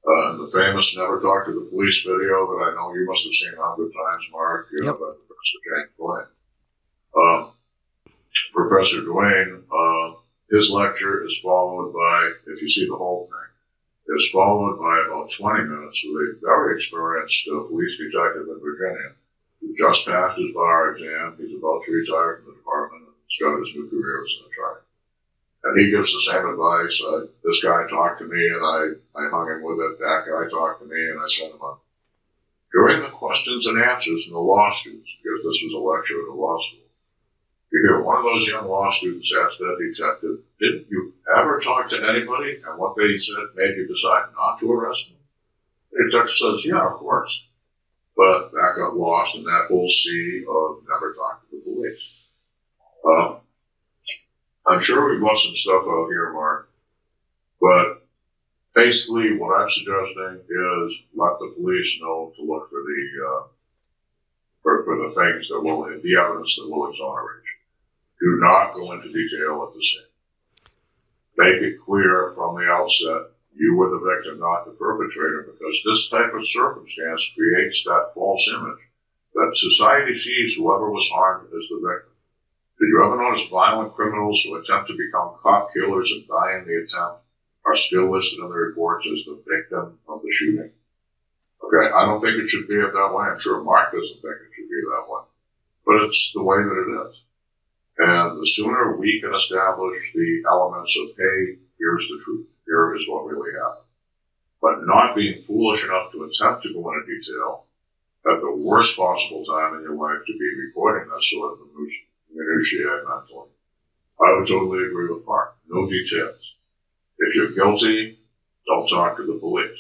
[SPEAKER 2] The famous Never Talk to the Police video that I know you must have seen 100 times, Mark,
[SPEAKER 1] yep.
[SPEAKER 2] By Professor James Duane. Professor Duane, his lecture is followed by, if you see the whole thing, is followed by about 20 minutes with a very experienced police detective in Virginia who just passed his bar exam. He's about to retire from the department and start his new career as an attorney. And he gives the same advice. This guy talked to me and I hung him with it. That guy talked to me and I sent him up. During the questions and answers from the law students, because this was a lecture at a law school, you hear one of those young law students ask that detective, didn't you ever talk to anybody? And what they said made you decide not to arrest them? The detective says, yeah, of course. But that got lost in that whole sea of never talk to the police. I'm sure we've left some stuff out here, Mark, but basically what I'm suggesting is let the police know to look for the things that will, the evidence that will exonerate you. Do not go into detail at the scene. Make it clear from the outset you were the victim, not the perpetrator, because this type of circumstance creates that false image that society sees whoever was harmed as the victim. Did you ever notice violent criminals who attempt to become cop killers and die in the attempt are still listed in the reports as the victim of the shooting? Okay, I don't think it should be that way. I'm sure Mark doesn't think it should be that way. But it's the way that it is. And the sooner we can establish the elements of, hey, here's the truth, here is what really happened, but not being foolish enough to attempt to go into detail at the worst possible time in your life to be recording that sort of minutiae mentally. I would totally agree with Mark. No details. If you're guilty, don't talk to the police.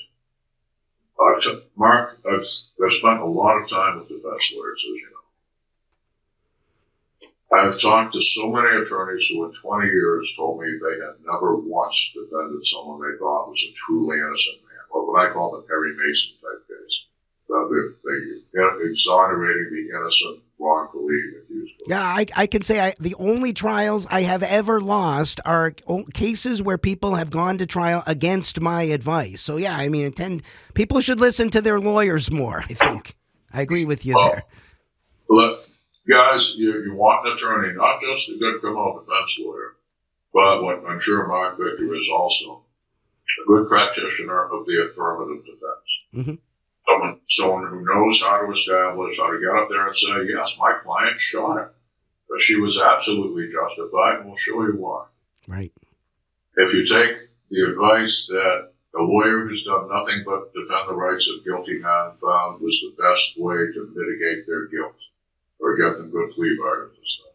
[SPEAKER 2] Mark, I've spent a lot of time with defense lawyers, as you know. I've talked to so many attorneys who in 20 years told me they had never once defended someone they thought was a truly innocent man, or what I call the Perry Mason type case. They exonerating the innocent, wrongfully accused.
[SPEAKER 1] Yeah, I can say the only trials I have ever lost are cases where people have gone to trial against my advice. So, yeah, I mean, people should listen to their lawyers more, I think. I agree with you there.
[SPEAKER 2] Look, guys, you want an attorney, not just a good criminal defense lawyer, but what I'm sure Mark Victor is also, a good practitioner of the affirmative defense. Mm-hmm. Someone who knows how to establish, how to get up there and say, yes, my client shot her, but she was absolutely justified, and we'll show you why.
[SPEAKER 1] Right.
[SPEAKER 2] If you take the advice that A lawyer who's done nothing but defend the rights of guilty men found was the best way to mitigate their guilt or get them good plea bargains and stuff.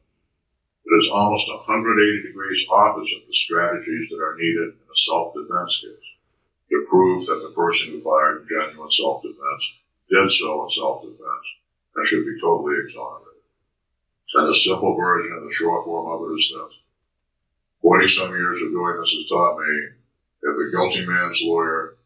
[SPEAKER 2] It is almost 180 degrees opposite the strategies that are needed in a self-defense case to prove that the person who fired in genuine self-defense did so in self-defense and should be totally exonerated. And the simple version and the short form of it is this. 40-some years of doing this has taught me if a guilty man's lawyer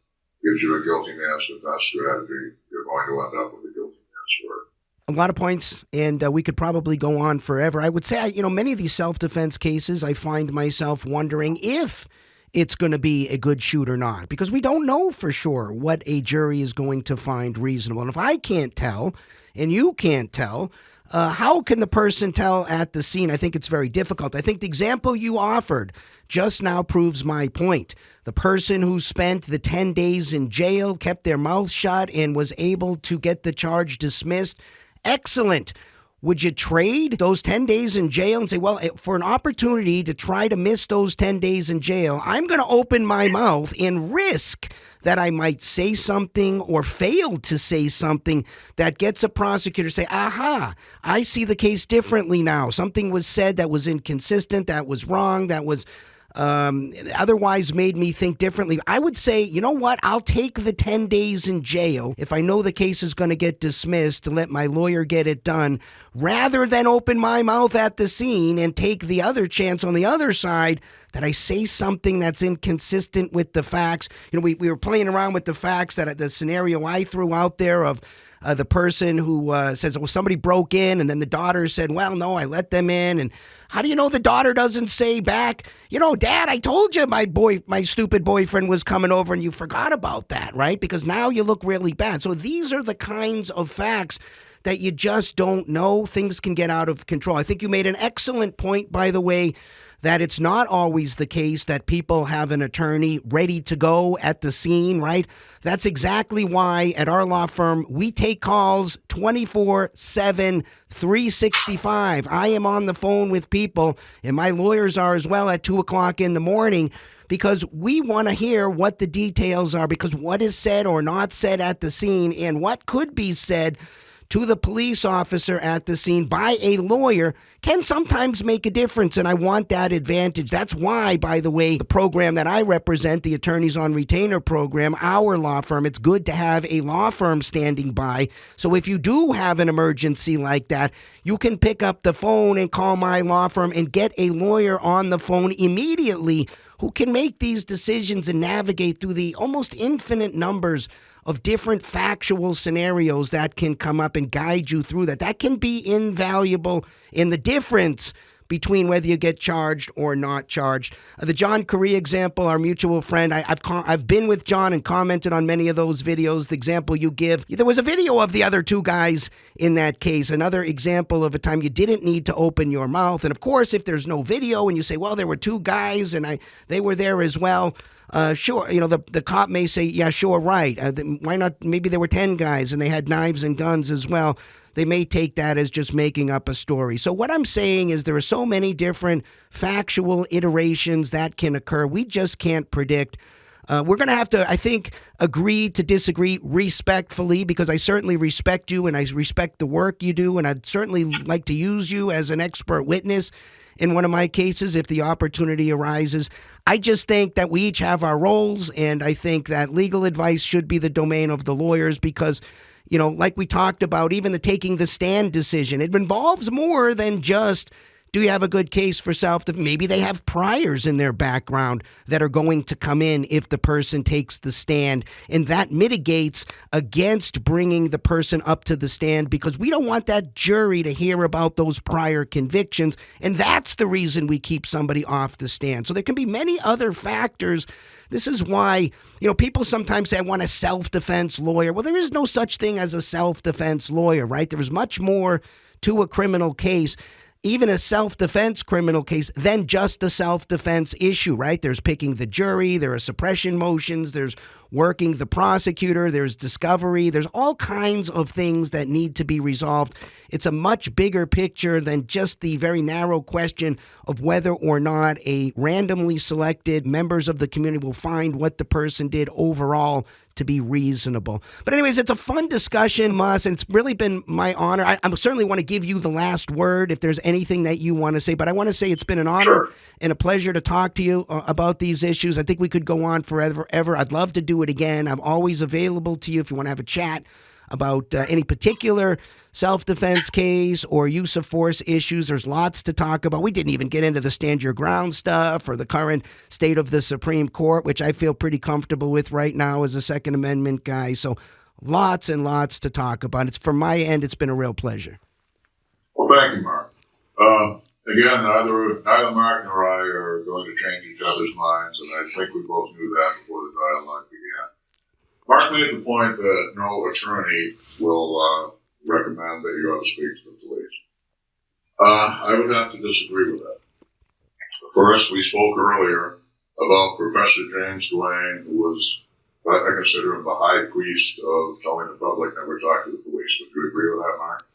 [SPEAKER 2] gives you a guilty man's defense strategy, you're going to end up with a guilty man's verdict.
[SPEAKER 1] A lot of points, and we could probably go on forever. I would say, many of these self-defense cases, I find myself wondering if it's going to be a good shoot or not, because we don't know for sure what a jury is going to find reasonable. And if I can't tell, and you can't tell, how can the person tell at the scene? I think it's very difficult. I think the example you offered just now proves my point. The person who spent the 10 days in jail, kept their mouth shut, and was able to get the charge dismissed. Excellent. Would you trade those 10 days in jail and say, well, for an opportunity to try to miss those 10 days in jail, I'm going to open my mouth and risk that I might say something or fail to say something that gets a prosecutor to say, aha, I see the case differently now. Something was said that was inconsistent, that was wrong, that was otherwise made me think differently. I would say, you know what? I'll take the 10 days in jail if I know the case is going to get dismissed to let my lawyer get it done, rather than open my mouth at the scene and take the other chance on the other side that I say something that's inconsistent with the facts. We were playing around with the facts, that the scenario I threw out there of the person who says, well, somebody broke in, and then the daughter said, well, no, I let them in. And how do you know the daughter doesn't say back, Dad, I told you my stupid boyfriend was coming over and you forgot about that, right? Because now you look really bad. So these are the kinds of facts that you just don't know. Things can get out of control. I think you made an excellent point, by the way, that it's not always the case that people have an attorney ready to go at the scene, right? That's exactly why at our law firm, we take calls 24/7, 365. I am on the phone with people, and my lawyers are as well at 2 o'clock in the morning, because we want to hear what the details are, because what is said or not said at the scene and what could be said to the police officer at the scene by a lawyer can sometimes make a difference, and I want that advantage. That's why, by the way, the program that I represent, the Attorneys on Retainer program, our law firm, it's good to have a law firm standing by. So if you do have an emergency like that, you can pick up the phone and call my law firm and get a lawyer on the phone immediately who can make these decisions and navigate through the almost infinite numbers of different factual scenarios that can come up and guide you through that. That can be invaluable in the difference between whether you get charged or not charged. The John Correa example, our mutual friend, I've been with John and commented on many of those videos. The example you give, there was a video of the other two guys in that case. Another example of a time you didn't need to open your mouth. And of course, if there's no video and you say, well, there were two guys and they were there as well, sure, the cop may say, yeah, sure, right. Why not? Maybe there were 10 guys and they had knives and guns as well. They may take that as just making up a story. So what I'm saying is there are so many different factual iterations that can occur. We just can't predict. We're going to have to, I think, agree to disagree respectfully, because I certainly respect you and I respect the work you do, and I'd certainly like to use you as an expert witness in one of my cases if the opportunity arises. I just think that we each have our roles, and I think that legal advice should be the domain of the lawyers because, like we talked about, even the taking the stand decision, it involves more than just, do you have a good case for self-defense? Maybe they have priors in their background that are going to come in if the person takes the stand, and that mitigates against bringing the person up to the stand, because we don't want that jury to hear about those prior convictions, and that's the reason we keep somebody off the stand. So there can be many other factors. This is why, people sometimes say, I want a self-defense lawyer. Well, there is no such thing as a self-defense lawyer, right? There is much more to a criminal case, even a self-defense criminal case, than just a self-defense issue, right? There's picking the jury, there are suppression motions, there's working the prosecutor, there's discovery, there's all kinds of things that need to be resolved. It's a much bigger picture than just the very narrow question of whether or not a randomly selected members of the community will find what the person did overall to be reasonable. But anyways, it's a fun discussion, Mas, and it's really been my honor. I certainly want to give you the last word if there's anything that you want to say, but I want to say it's been an honor
[SPEAKER 2] Sure.
[SPEAKER 1] and a pleasure to talk to you about these issues. I think we could go on forever. I'd love to do it again. I'm always available to you if you want to have a chat about any particular self-defense case or use of force issues. There's lots to talk about. We didn't even get into the stand your ground stuff or the current state of the Supreme Court, which I feel pretty comfortable with right now as a Second Amendment guy. So lots and lots to talk about. It's from my end, it's been a real pleasure.
[SPEAKER 2] Well, thank you, Mark. Again, neither Mark nor I are going to change each other's minds, and I think we both knew that before the dialogue began. Mark made the point that no attorney will recommend that you ought to speak to the police. I would have to disagree with that. First, we spoke earlier about Professor James Duane, who was, I consider him the high priest of telling the public never talk to the police. Would you agree with that, Mark?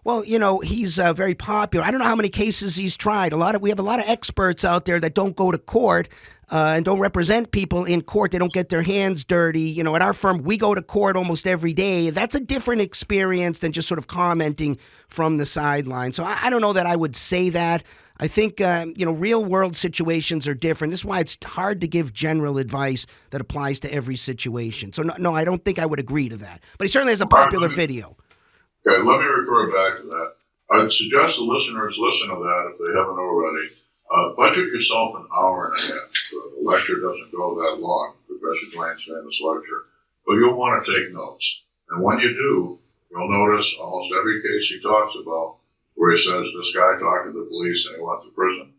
[SPEAKER 1] Well, he's very popular. I don't know how many cases he's tried. We have a lot of experts out there that don't go to court and don't represent people in court. They don't get their hands dirty. At our firm, we go to court almost every day. That's a different experience than just sort of commenting from the sideline. So I don't know that I would say that. I think, real world situations are different. This is why it's hard to give general advice that applies to every situation. So no, I don't think I would agree to that. But he certainly has a popular video.
[SPEAKER 2] Okay, let me refer back to that. I'd suggest the listeners listen to that if they haven't already. Budget yourself an hour and a half. The lecture doesn't go that long, Professor Duane's famous lecture. But you'll want to take notes. And when you do, you'll notice almost every case he talks about where he says this guy talked to the police and he went to prison.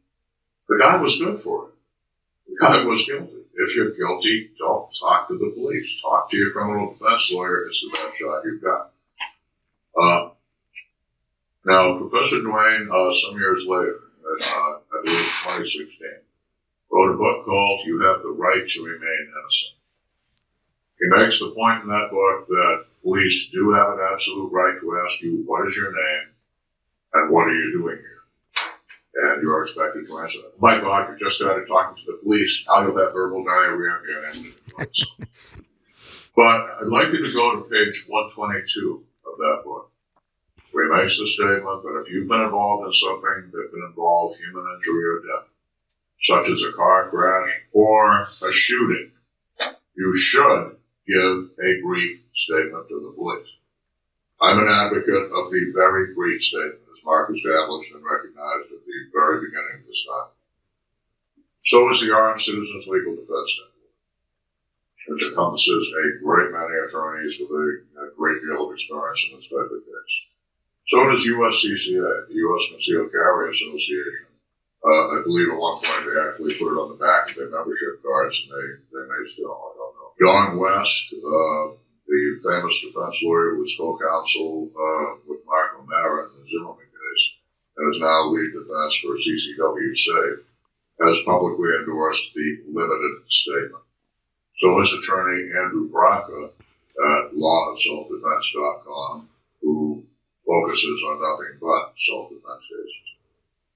[SPEAKER 2] The guy was good for it. The guy was guilty. If you're guilty, don't talk to the police. Talk to your criminal defense lawyer. It's the best shot you've got. Now, Professor Duane, some years later, I believe 2016, wrote a book called You Have the Right to Remain Innocent. He makes the point in that book that police do have an absolute right to ask you, what is your name and what are you doing here? And you are expected to answer that. My God, you just started talking to the police. How you'll have verbal diarrhea and But I'd like you to go to page 122 of that book, where he makes the statement that if you've been involved in something that can involve human injury or death, such as a car crash or a shooting, you should give a brief statement to the police. I'm an advocate of the very brief statement, as Mark established and recognized at the very beginning of this time. So is the Armed Citizens Legal Defense Network, which encompasses a great many attorneys with a great deal of experience in this type of case. So does USCCA, the U.S. Concealed Carry Association. I believe at one point they actually put it on the back of their membership cards, and they may still, I don't know. John West, the famous defense lawyer who was co-counsel with Mark O'Mara in the Zimmerman case, and is now lead defense for CCW SAFE, has publicly endorsed the limited statement. So is attorney Andrew Branca at lawofselfdefense.com, who focuses on nothing but self-defense cases.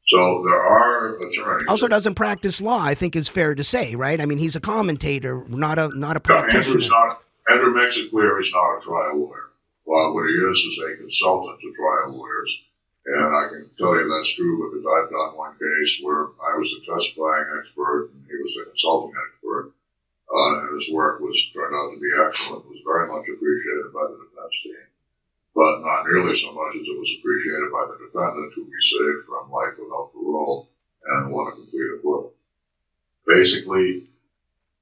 [SPEAKER 2] So there are attorneys.
[SPEAKER 1] Also doesn't practice law, I think is fair to say, right? I mean, he's a commentator, not a practitioner.
[SPEAKER 2] Andrew makes it clear he's not a trial lawyer. Well, what he is a consultant to trial lawyers. And I can tell you that's true because I've done one case where I was the testifying expert and he was the consulting expert. And his work turned out to be excellent, was very much appreciated by the defense team. But not nearly so much as it was appreciated by the defendant, who we saved from life without parole and won a complete acquittal. Basically,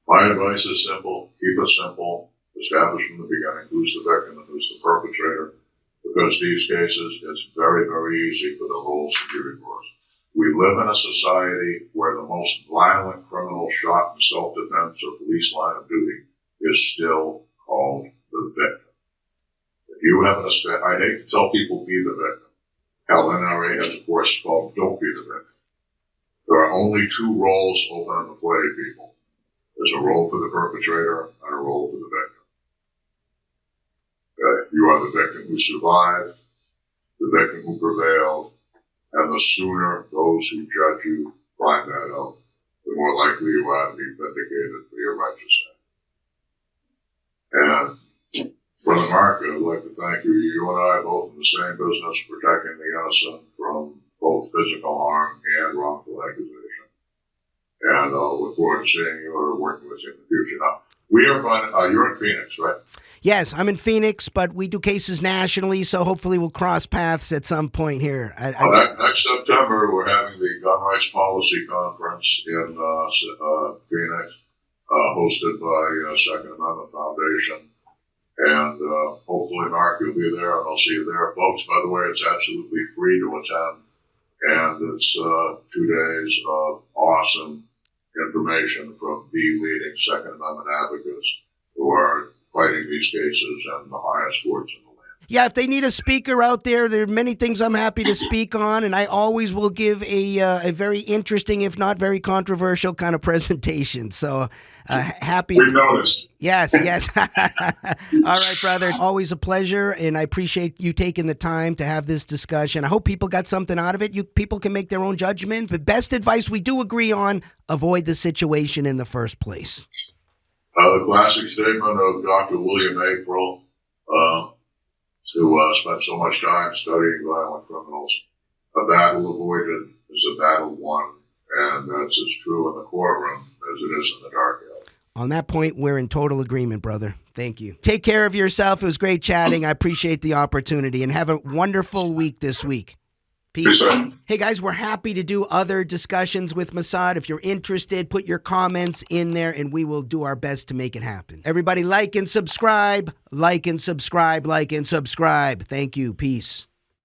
[SPEAKER 2] my advice is simple. Keep it simple. Establish from the beginning who's the victim and who's the perpetrator. Because these cases, it's very, very easy for the roles to be reversed. We live in a society where the most violent criminal shot in self-defense or police line of duty is still called the victim. If you have I hate to tell people be the victim. Hell, NRA has a course called Don't Be the Victim. There are only two roles open in the play, people. There's a role for the perpetrator and a role for the victim. Okay? You are the victim who survived, the victim who prevailed, and the sooner those who judge you find that out, the more likely you are to be vindicated for your righteous act. And Brother Mark, I'd like to thank you. You and I are both in the same business, protecting the innocent from both physical harm and wrongful accusation. And I'll look forward to seeing you or working with you in the future. Now, you're in Phoenix, right?
[SPEAKER 1] Yes, I'm in Phoenix, but we do cases nationally, so hopefully we'll cross paths at some point here.
[SPEAKER 2] Next September, we're having the Gun Rights Policy Conference in Phoenix, hosted by Second Amendment Foundation. And hopefully, Mark, you'll be there, and I'll see you there. Folks, by the way, it's absolutely free to attend, and it's 2 days of awesome information from the leading Second Amendment advocates who are fighting these cases in the highest courts in the land.
[SPEAKER 1] Yeah, if they need a speaker out there, there are many things I'm happy to speak on, and I always will give a very interesting, if not very controversial, kind of presentation. So happy.
[SPEAKER 2] We've noticed.
[SPEAKER 1] Yes. All right, brother. Always a pleasure, and I appreciate you taking the time to have this discussion. I hope people got something out of it. People can make their own judgment. The best advice we do agree on: avoid the situation in the first place.
[SPEAKER 2] The classic statement of Dr. William April, who spent so much time studying violent criminals: a battle avoided is a battle won. And that's as true in the courtroom as it is in the dark alley.
[SPEAKER 1] On that point, we're in total agreement, brother. Thank you. Take care of yourself. It was great chatting. I appreciate the opportunity, and have a wonderful week this week. Peace. Hey, guys, we're happy to do other discussions with Massad. If you're interested, put your comments in there, and we will do our best to make it happen. Everybody like and subscribe. Like and subscribe. Like and subscribe. Thank you. Peace.